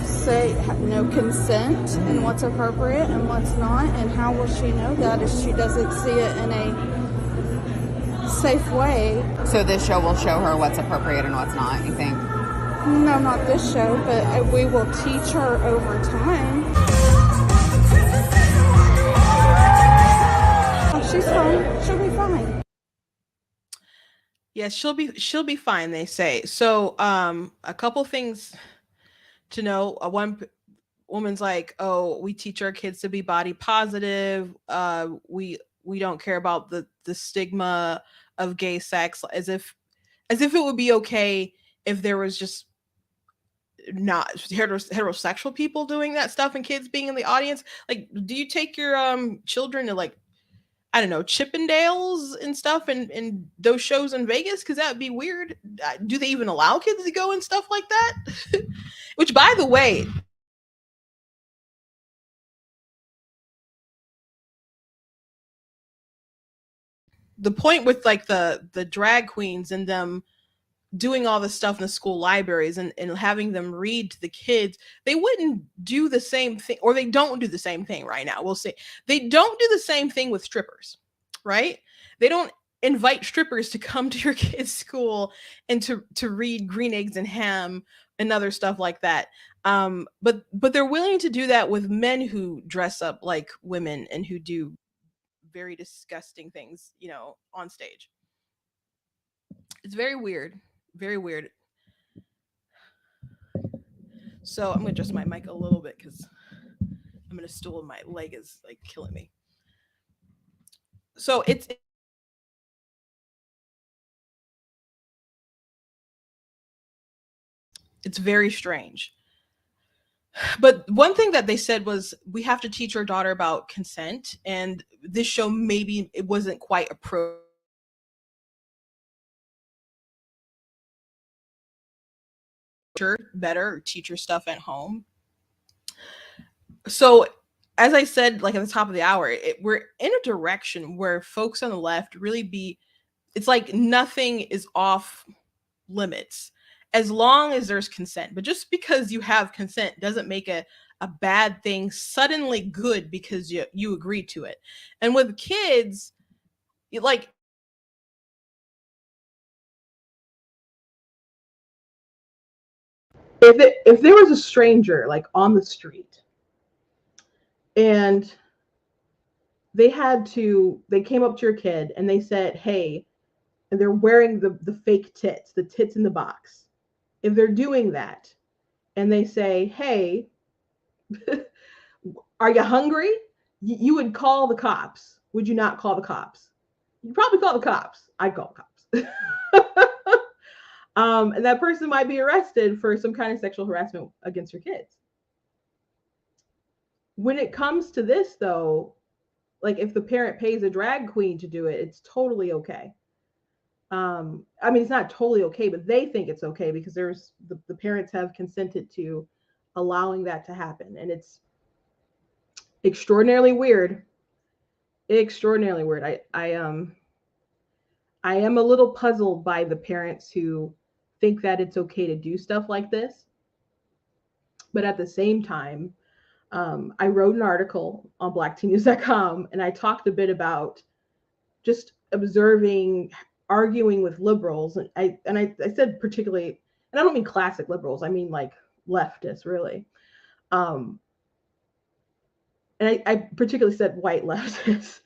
say no consent and what's appropriate and what's not. And how will she know that if she doesn't see it in a safe way? So this show will show her what's appropriate and what's not, you think? No, not this show, but we will teach her over time. Oh, she's fine. She'll be fine. Yes, she'll be fine, they say. So a couple things to know. One woman's like, "Oh, we teach our kids to be body positive. We don't care about the stigma of gay sex, as if it would be okay if there was just not heterosexual people doing that stuff and kids being in the audience. Like, do you take your children to, like, I don't know, Chippendales and stuff and those shows in Vegas? Because that would be weird. Do they even allow kids to go and stuff like that? Which, by the way, the point with like the drag queens and them doing all this stuff in the school libraries and having them read to the kids, they wouldn't do the same thing, or they don't do the same thing right now. We'll see. They don't do the same thing with strippers, right? They don't invite strippers to come to your kids' school and to read Green Eggs and Ham and other stuff like that. But they're willing to do that with men who dress up like women and who do very disgusting things, on stage. It's very weird. Very weird. So I'm gonna adjust my mic a little bit because I'm in a stool and my leg is like killing me. So it's very strange. But one thing that they said was, we have to teach our daughter about consent, and this show, maybe it wasn't quite appropriate. Better teach her stuff at home. So as I said, like at the top of the hour, we're in a direction where folks on the left really it's like nothing is off limits as long as there's consent. But just because you have consent doesn't make a bad thing suddenly good because you agree to it. And with kids, like, if there was a stranger like on the street and they came up to your kid and they said, hey, and they're wearing the fake tits, the tits in the box. If they're doing that and they say, hey, are you hungry? You would call the cops. Would you not call the cops? You'd probably call the cops. I'd call the cops. And that person might be arrested for some kind of sexual harassment against your kids. When it comes to this, though, like if the parent pays a drag queen to do it, it's totally okay. I mean, it's not totally okay, but they think it's okay because there's the parents have consented to allowing that to happen. And it's extraordinarily weird. Extraordinarily weird. I am a little puzzled by the parents who think that it's okay to do stuff like this. But at the same time, I wrote an article on blacktnews.com and I talked a bit about just observing, arguing with liberals. And I said particularly, and I don't mean classic liberals, I mean like leftists, really. And I particularly said white leftists.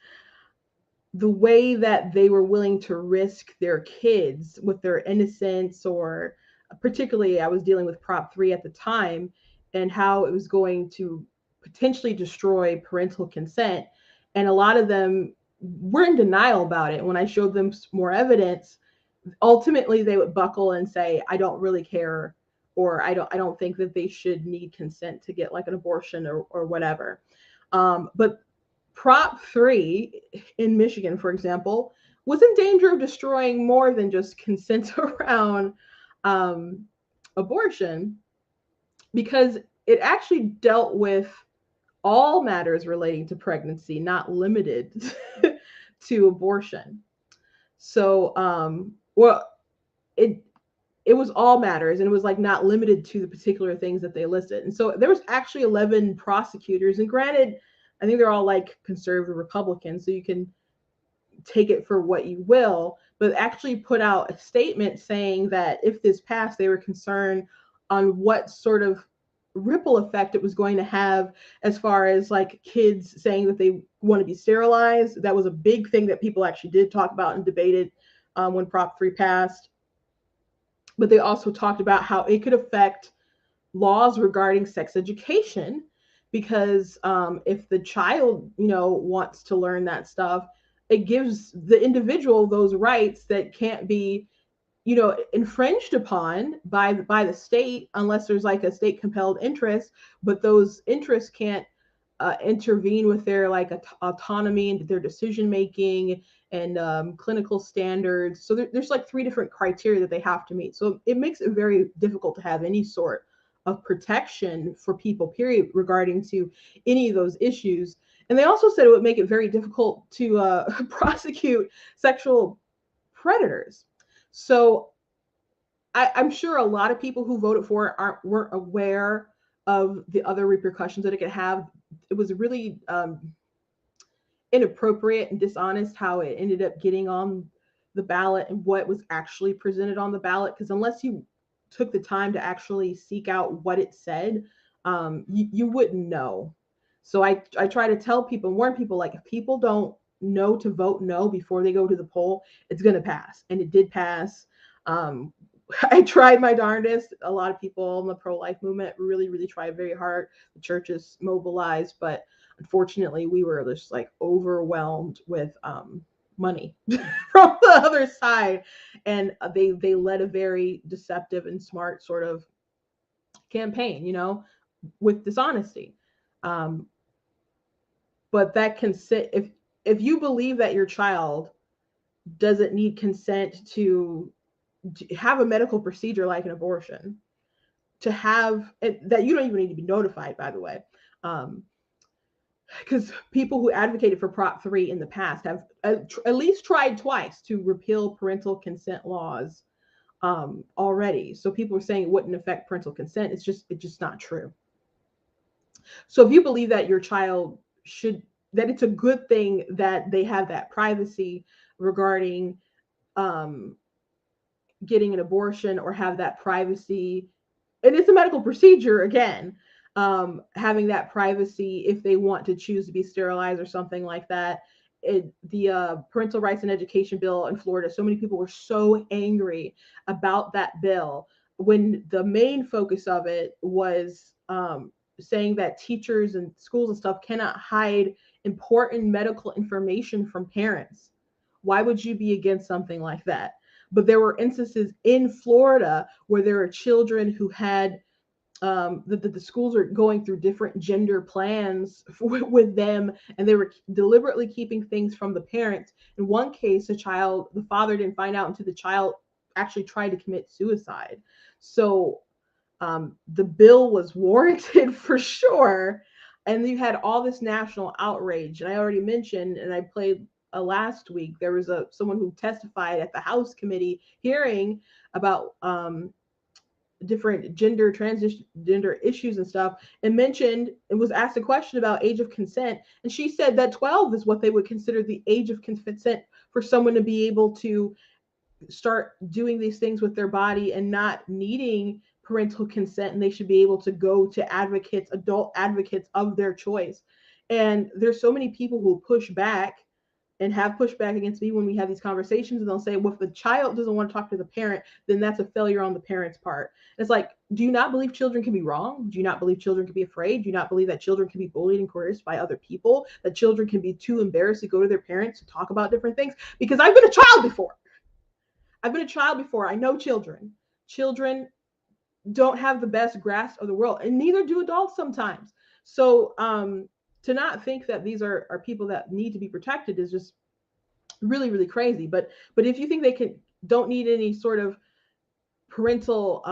The way that they were willing to risk their kids with their innocence, or particularly I was dealing with Prop 3 at the time, and how it was going to potentially destroy parental consent. And a lot of them were in denial about it. When I showed them more evidence, ultimately they would buckle and say, I don't really care, or I don't think that they should need consent to get like an abortion or whatever. But Prop 3 in Michigan, for example, was in danger of destroying more than just consent around abortion, because it actually dealt with all matters relating to pregnancy, not limited to abortion. So, it was all matters, and it was like not limited to the particular things that they listed. And so there was actually 11 prosecutors, and granted, I think they're all like conservative Republicans, so you can take it for what you will, but actually put out a statement saying that if this passed, they were concerned on what sort of ripple effect it was going to have as far as like kids saying that they want to be sterilized. That was a big thing that people actually did talk about and debated when Prop 3 passed. But they also talked about how it could affect laws regarding sex education, because if the child, wants to learn that stuff, it gives the individual those rights that can't be, infringed upon by the state unless there's like a state compelled interest. But those interests can't intervene with their like autonomy and their decision making and clinical standards. So there's like 3 different criteria that they have to meet. So it makes it very difficult to have any sort of protection for people, period, regarding to any of those issues. And they also said it would make it very difficult to prosecute sexual predators. So I'm sure a lot of people who voted for it weren't aware of the other repercussions that it could have. It was really inappropriate and dishonest how it ended up getting on the ballot and what was actually presented on the ballot, because unless you took the time to actually seek out what it said, you wouldn't know. So I try to tell people, warn people, like if people don't know to vote no before they go to the poll, it's going to pass. And it did pass. I tried my darndest. A lot of people in the pro-life movement really, really tried very hard. The churches mobilized, but unfortunately we were just like overwhelmed with money from the other side, and they led a very deceptive and smart sort of campaign, with dishonesty. But that consent, if you believe that your child doesn't need consent to have a medical procedure like an abortion, to have it, that you don't even need to be notified, by the way, because people who advocated for Prop 3 in the past have at least tried twice to repeal parental consent laws already. So people are saying it wouldn't affect parental consent. It's just not true. So if you believe that your child that it's a good thing that they have that privacy regarding getting an abortion, or have that privacy and it's a medical procedure again. Having that privacy if they want to choose to be sterilized or something like that. The parental rights and education bill in Florida, so many people were so angry about that bill when the main focus of it was saying that teachers and schools and stuff cannot hide important medical information from parents. Why would you be against something like that? But there were instances in Florida where there are children who had the schools are going through different gender plans with them, and they were deliberately keeping things from the parents. In one case, the father didn't find out until the child actually tried to commit suicide. So the bill was warranted for sure. And you had all this national outrage. And I already mentioned, and I played last week, there was someone who testified at the House committee hearing about different transgender issues and stuff, and mentioned and was asked a question about age of consent, and she said that 12 is what they would consider the age of consent for someone to be able to start doing these things with their body and not needing parental consent, and they should be able to go to adult advocates of their choice. And there's so many people who push back and have pushed back against me when we have these conversations, and they'll say, well, if the child doesn't want to talk to the parent, then that's a failure on the parent's part. It's like, do you not believe children can be wrong? Do you not believe children can be afraid? Do you not believe that children can be bullied and coerced by other people? That children can be too embarrassed to go to their parents to talk about different things? Because I've been a child before. I know children. Children don't have the best grasp of the world, and neither do adults sometimes. So to not think that these are people that need to be protected is just really, really crazy. But if you think they don't need any sort of parental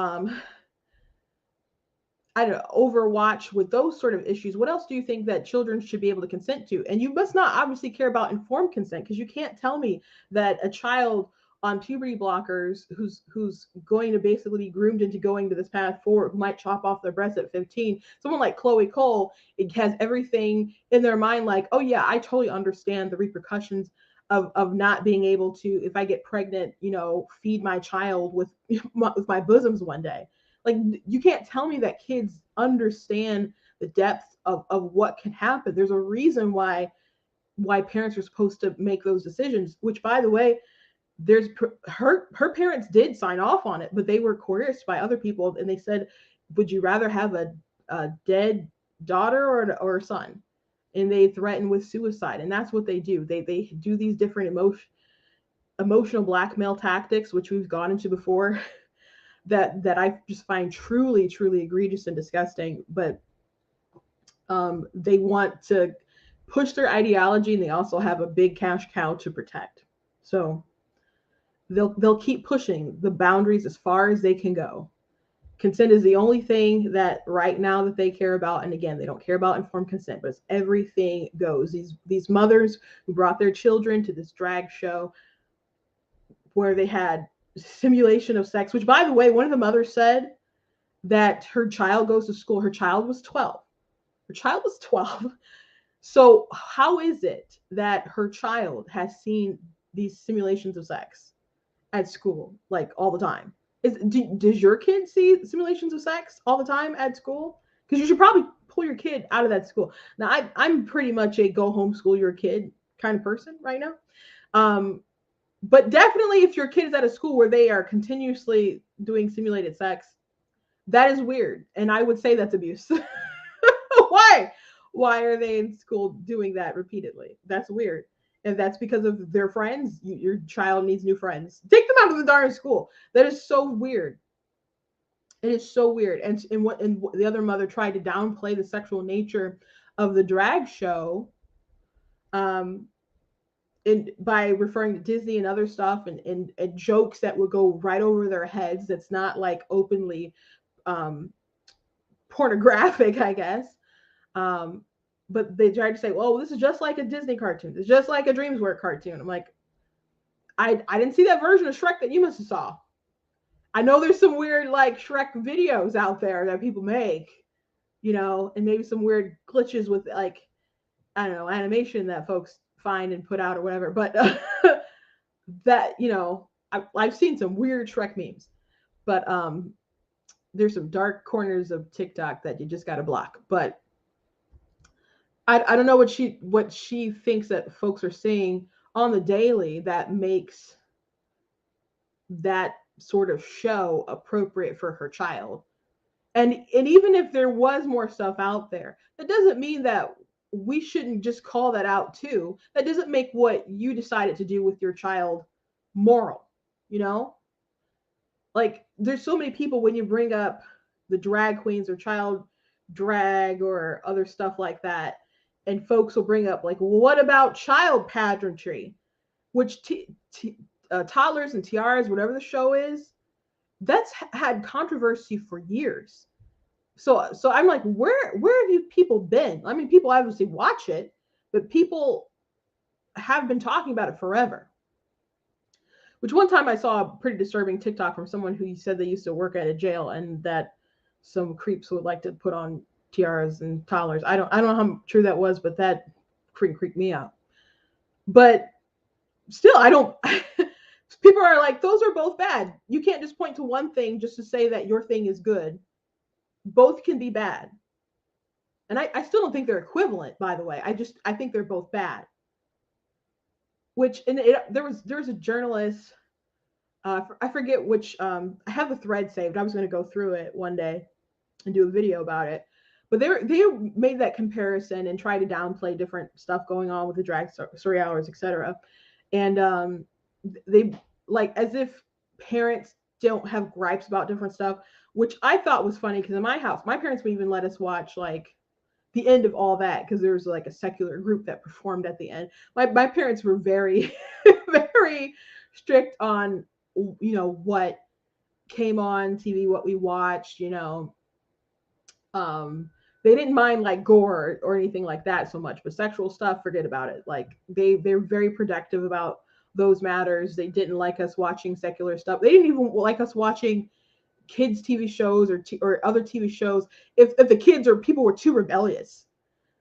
overwatch with those sort of issues, what else do you think that children should be able to consent to? And you must not obviously care about informed consent, because you can't tell me that a child on puberty blockers who's going to basically be groomed into going to this path forward, who might chop off their breast at 15, someone like Chloe Cole, it has everything in their mind like, oh yeah, I totally understand the repercussions of not being able to, if I get pregnant, feed my child with my bosoms one day. Like, you can't tell me that kids understand the depth of what can happen. There's a reason why parents are supposed to make those decisions, which, by the way, her parents did sign off on it, but they were coerced by other people, and they said, would you rather have a dead daughter or a son? And they threaten with suicide, and that's what they do. They do these different emotional blackmail tactics, which we've gone into before, that I just find truly, truly egregious and disgusting. But they want to push their ideology, and they also have a big cash cow to protect. So they'll keep pushing the boundaries as far as they can go. Consent is the only thing that right now that they care about. And again, they don't care about informed consent, but it's everything goes. These mothers who brought their children to this drag show where they had simulation of sex, which, by the way, one of the mothers said that her child goes to school. Her child was 12. So how is it that her child has seen these simulations of sex at school, like all the time? Does your kid see simulations of sex all the time at school? Because you should probably pull your kid out of that school. Now, I'm pretty much a go homeschool your kid kind of person right now. But definitely if your kid is at a school where they are continuously doing simulated sex, that is weird. And I would say that's abuse. Why are they in school doing that repeatedly? That's weird. And that's because of their friends. Your child needs new friends. Take them out of the darn school. That is so weird. It is so weird. And the other mother tried to downplay the sexual nature of the drag show, by referring to Disney and other stuff and jokes that would go right over their heads. That's not like openly pornographic, I guess. But they tried to say, well, this is just like a Disney cartoon. It's just like a DreamWorks cartoon. I'm like, I didn't see that version of Shrek that you must have saw. I know there's some weird like Shrek videos out there that people make, and maybe some weird glitches with like, I don't know, animation that folks find and put out or whatever. But that, I've seen some weird Shrek memes. But there's some dark corners of TikTok that you just got to block. But I don't know what she thinks that folks are seeing on the daily that makes that sort of show appropriate for her child. And even if there was more stuff out there, that doesn't mean that we shouldn't just call that out too. That doesn't make what you decided to do with your child moral, you know? Like, there's so many people when you bring up the drag queens or child drag or other stuff like that, and folks will bring up, like, well, what about child pageantry? Which toddlers and tiaras, whatever the show is, that's had controversy for years. So I'm like, where have you people been? I mean, people obviously watch it, but people have been talking about it forever. Which one time I saw a pretty disturbing TikTok from someone who said they used to work at a jail and that some creeps would like to put on tiaras and collars. I don't know how true that was, but that creeped me out. But still, I don't. People are like, those are both bad. You can't just point to one thing just to say that your thing is good. Both can be bad. And I still don't think they're equivalent, by the way. I think they're both bad. Which, and there was a journalist, I forget which, I have the thread saved. I was going to go through it one day and do a video about it. But they made that comparison and tried to downplay different stuff going on with the drag story hours, etc. And they, like, as if parents don't have gripes about different stuff, which I thought was funny because in my house, my parents would even let us watch like the end of all that because there was like a secular group that performed at the end. My parents were very, very strict on, you know, what came on TV, what we watched, you know. They didn't mind like gore or anything like that so much, but sexual stuff, forget about it. Like they're very protective about those matters. They didn't like us watching secular stuff. They didn't even like us watching kids TV shows or other TV shows if the kids or people were too rebellious.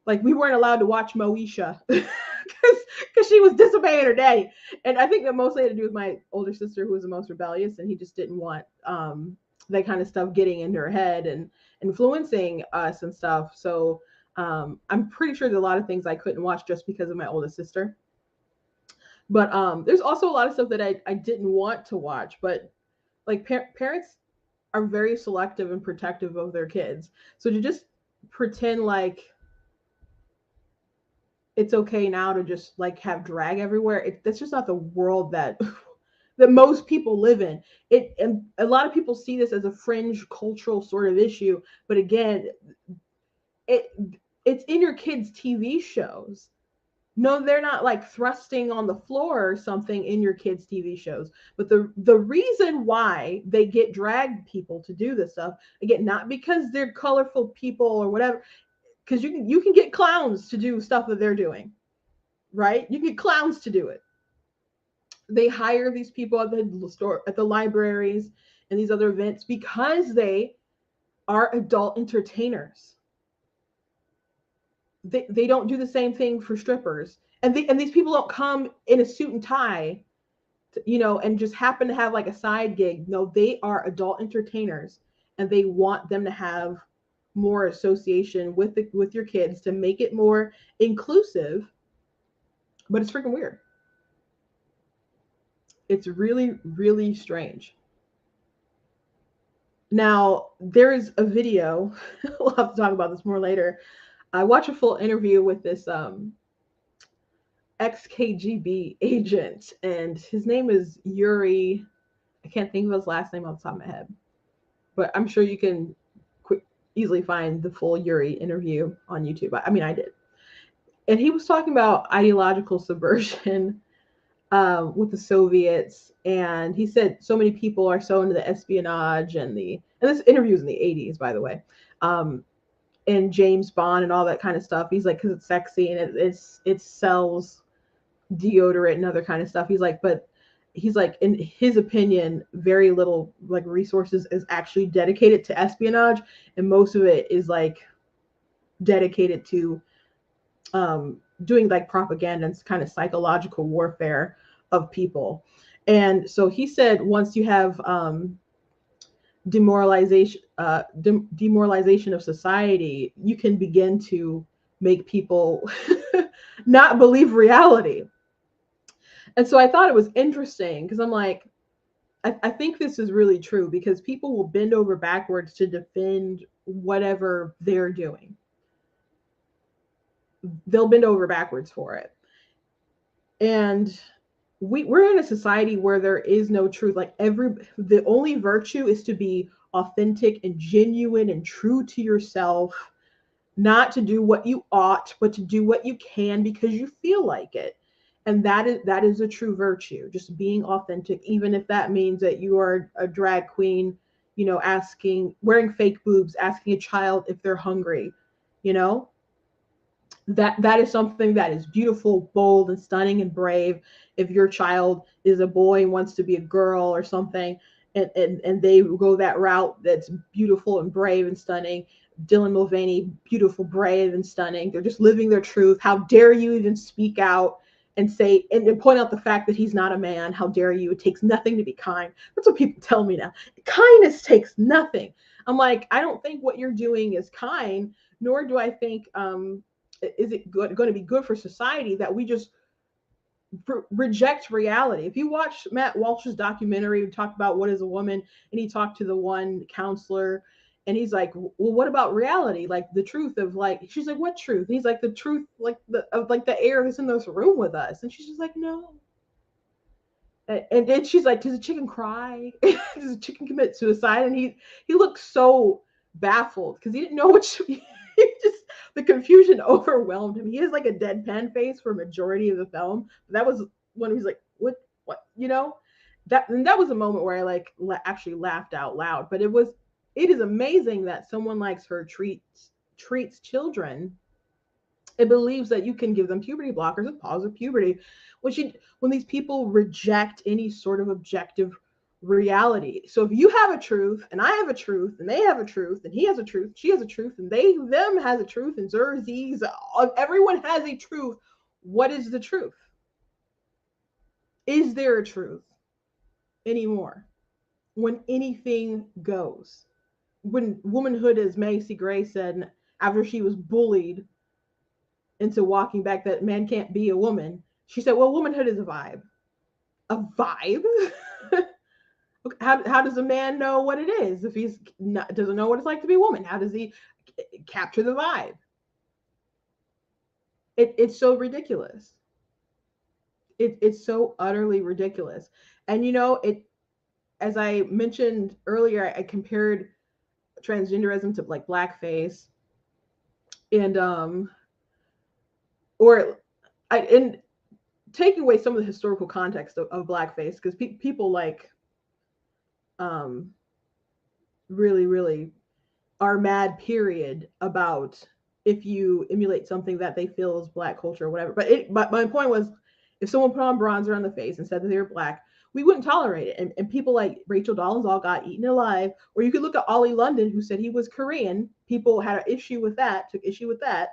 Like we weren't allowed to watch Moesha because she was disobeying her daddy. And I think that mostly had to do with my older sister who was the most rebellious, and he just didn't want that kind of stuff getting into her head and influencing us and stuff. So I'm pretty sure there's a lot of things I couldn't watch just because of my oldest sister. But there's also a lot of stuff that I didn't want to watch. But like parents are very selective and protective of their kids. So to just pretend like it's okay now to just like have drag everywhere, that's just not the world that most people live in. And a lot of people see this as a fringe cultural sort of issue. But again, it's in your kids' TV shows. No, they're not like thrusting on the floor or something in your kids' TV shows. But the reason why they get drag people to do this stuff, again, not because they're colorful people or whatever, because you can get clowns to do stuff that they're doing, right? You can get clowns to do it. They hire these people at the store, at the libraries, and these other events because they are adult entertainers. They don't do the same thing for strippers, and these people don't come in a suit and tie, you know, and just happen to have like a side gig. No, they are adult entertainers, and they want them to have more association with your kids to make it more inclusive. But it's freaking weird. It's really, really strange. Now, there is a video, we'll have to talk about this more later. I watched a full interview with this ex-KGB agent, and his name is Yuri. I can't think of his last name off the top of my head, but I'm sure you can easily find the full Yuri interview on YouTube. I mean, I did. And he was talking about ideological subversion with the Soviets, and he said so many people are so into the espionage and this interview was in the 80s, by the way, and James Bond and all that kind of stuff. He's like, because it's sexy and it sells deodorant and other kind of stuff. He's like, but he's like, in his opinion, very little like resources is actually dedicated to espionage, and most of it is like dedicated to doing like propaganda and kind of psychological warfare of people. And so he said once you have demoralization of society, you can begin to make people not believe reality. And so I thought it was interesting because I'm like, I think this is really true because people will bend over backwards to defend whatever they're doing. They'll bend over backwards for it. And we're in a society where there is no truth. Like the only virtue is to be authentic and genuine and true to yourself, not to do what you ought, but to do what you can because you feel like it. And that is a true virtue, just being authentic, even if that means that you are a drag queen, you know, wearing fake boobs, asking a child if they're hungry, you know, that is something that is beautiful, bold, and stunning and brave. If your child is a boy and wants to be a girl or something, and they go that route, that's beautiful and brave and stunning. Dylan Mulvaney, beautiful, brave, and stunning. They're just living their truth. How dare you even speak out and say and point out the fact that he's not a man? How dare you? It takes nothing to be kind. That's what people tell me now. Kindness takes nothing. I'm like, I don't think what you're doing is kind, nor do I think is it going to be good for society that we just reject reality. If you watch Matt Walsh's documentary, he talked about what is a woman, and he talked to the one counselor, and he's like, well, what about reality? Like the truth of like, she's like, what truth? And he's like, the truth, like the air that's in this room with us. And she's just like, no. And then she's like, does a chicken cry? Does a chicken commit suicide? And he looked so baffled because he didn't know what the confusion overwhelmed him. He has like a deadpan face for a majority of the film. That was when he was like, what, you know, that was a moment where I like actually laughed out loud. But it is amazing that someone like her treats children. It believes that you can give them puberty blockers and pause puberty, when these people reject any sort of objective reality. So if you have a truth and I have a truth and they have a truth and he has a truth, she has a truth, and them has a truth, and Zerzies, everyone has a truth. What is the truth? Is there a truth anymore? When anything goes. When womanhood, as Macy Gray said, after she was bullied into walking back that man can't be a woman, she said, well, womanhood is a vibe. A vibe? How does a man know what it is if he doesn't know what it's like to be a woman? How does he capture the vibe? It's so ridiculous. It's so utterly ridiculous. And you know, as I mentioned earlier, I compared transgenderism to like blackface, and taking away some of the historical context of blackface, because people like really are mad, period, about if you emulate something that they feel is black culture or whatever. But my point was, if someone put on bronzer on the face and said that they were black, we wouldn't tolerate it. And people like Rachel Dolezal got eaten alive. Or you could look at Ollie London, who said he was Korean. People had an issue with that, took issue with that.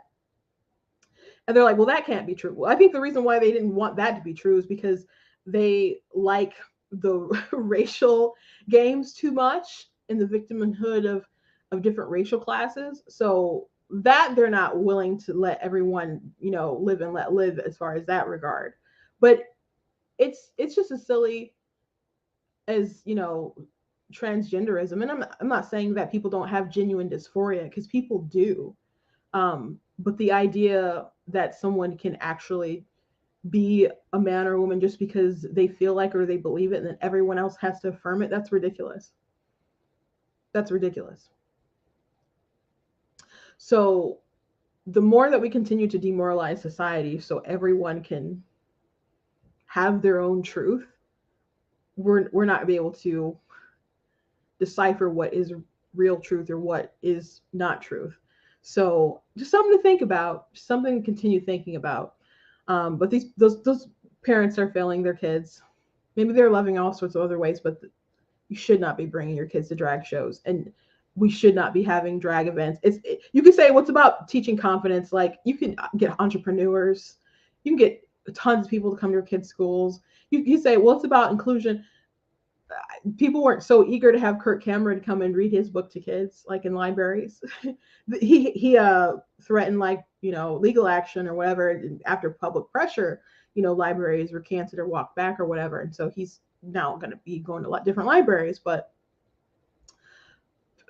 And they're like, well, that can't be true. Well, I think the reason why they didn't want that to be true is because they like the racial games too much and the victimhood of different racial classes. So that they're not willing to let everyone, you know, live and let live as far as that regard. But it's just as silly as, you know, transgenderism. And I'm not saying that people don't have genuine dysphoria, because people do. But the idea that someone can actually be a man or a woman just because they feel like or they believe it, and then everyone else has to affirm it, that's ridiculous. That's ridiculous. So the more that we continue to demoralize society so everyone can have their own truth, we're not gonna be able to decipher what is real truth or what is not truth. So just something to think about, something to continue thinking about. But those parents are failing their kids. Maybe they're loving all sorts of other ways, but you should not be bringing your kids to drag shows, and we should not be having drag events. You can say, what's about teaching confidence? Like, you can get entrepreneurs, you can get tons of people to come to your kids' schools. You say, well, it's about inclusion. people weren't so eager to have Kirk Cameron come and read his book to kids, like in libraries. he threatened, like, legal action or whatever after public pressure. Libraries were canceled or walked back or whatever, and so he's now going to be going to a lot different libraries. But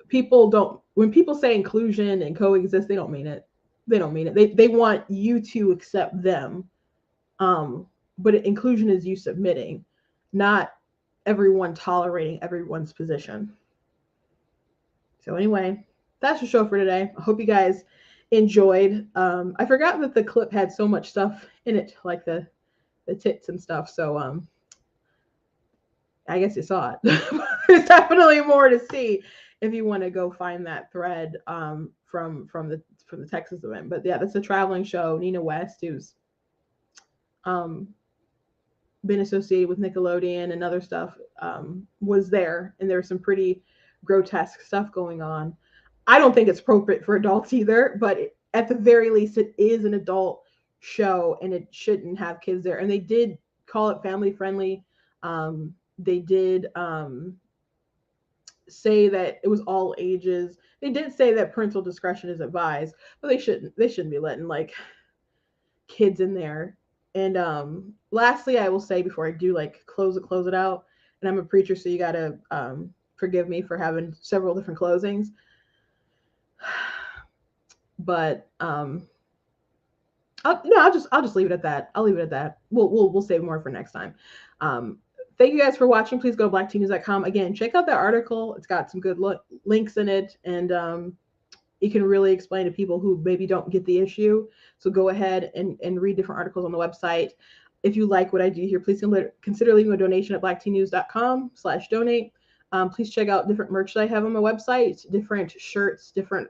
when people say inclusion and coexist, they don't mean it. They want you to accept them. But inclusion is you submitting, not everyone tolerating everyone's position. So anyway, that's the show for today. I hope you guys enjoyed. I forgot that the clip had so much stuff in it, like the tits and stuff. So I guess you saw it. There's definitely more to see if you want to go find that thread from the Texas event. But yeah, that's a traveling show. Nina West, who's been associated with Nickelodeon and other stuff, was there, and there was some pretty grotesque stuff going on. I don't think it's appropriate for adults either, but at the very least, it is an adult show, and it shouldn't have kids there. And they did call it family friendly. They did say that it was all ages. They did say that parental discretion is advised, but they shouldn't be letting like kids in there. And lastly, I will say before I do like close it out, and I'm a preacher, so you gotta forgive me for having several different closings. But I'll just leave it at that. I'll leave it at that. We'll save more for next time. Thank you guys for watching. Please go to blackteennews.com. Again, check out that article. It's got some good links in it, and it can really explain to people who maybe don't get the issue. So go ahead and read different articles on the website. If you like what I do here, please consider leaving a donation at blackteennews.com/donate. Please check out different merch that I have on my website, different shirts, different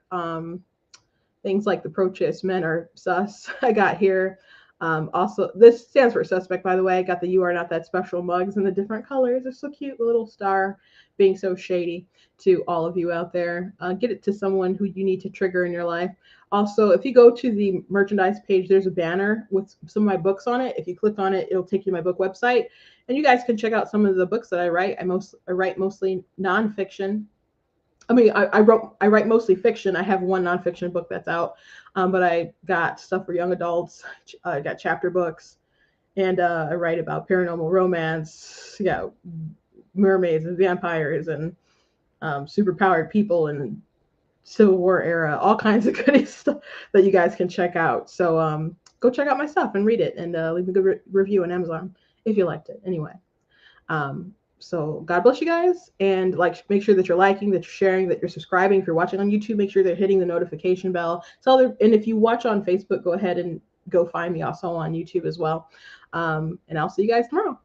things like the pro-choice men are sus I got here. Also, this stands for suspect, by the way. I got the "You Are Not That Special" mugs in the different colors. They're so cute. The little star being so shady to all of you out there. Get it to someone who you need to trigger in your life. Also, if you go to the merchandise page, there's a banner with some of my books on it. If you click on it, it'll take you to my book website, and you guys can check out some of the books that I write. I write mostly nonfiction. I mean, I write mostly fiction. I have one nonfiction book that's out, but I got stuff for young adults. I got chapter books, and I write about paranormal romance, mermaids and vampires and superpowered people and Civil War era, all kinds of good stuff that you guys can check out. So go check out my stuff and read it, and leave a good review on Amazon if you liked it. Anyway. So God bless you guys, and make sure that you're liking, that you're sharing, that you're subscribing. If you're watching on YouTube, make sure they're hitting the notification bell. And if you watch on Facebook, go ahead and go find me also on YouTube as well. And I'll see you guys tomorrow.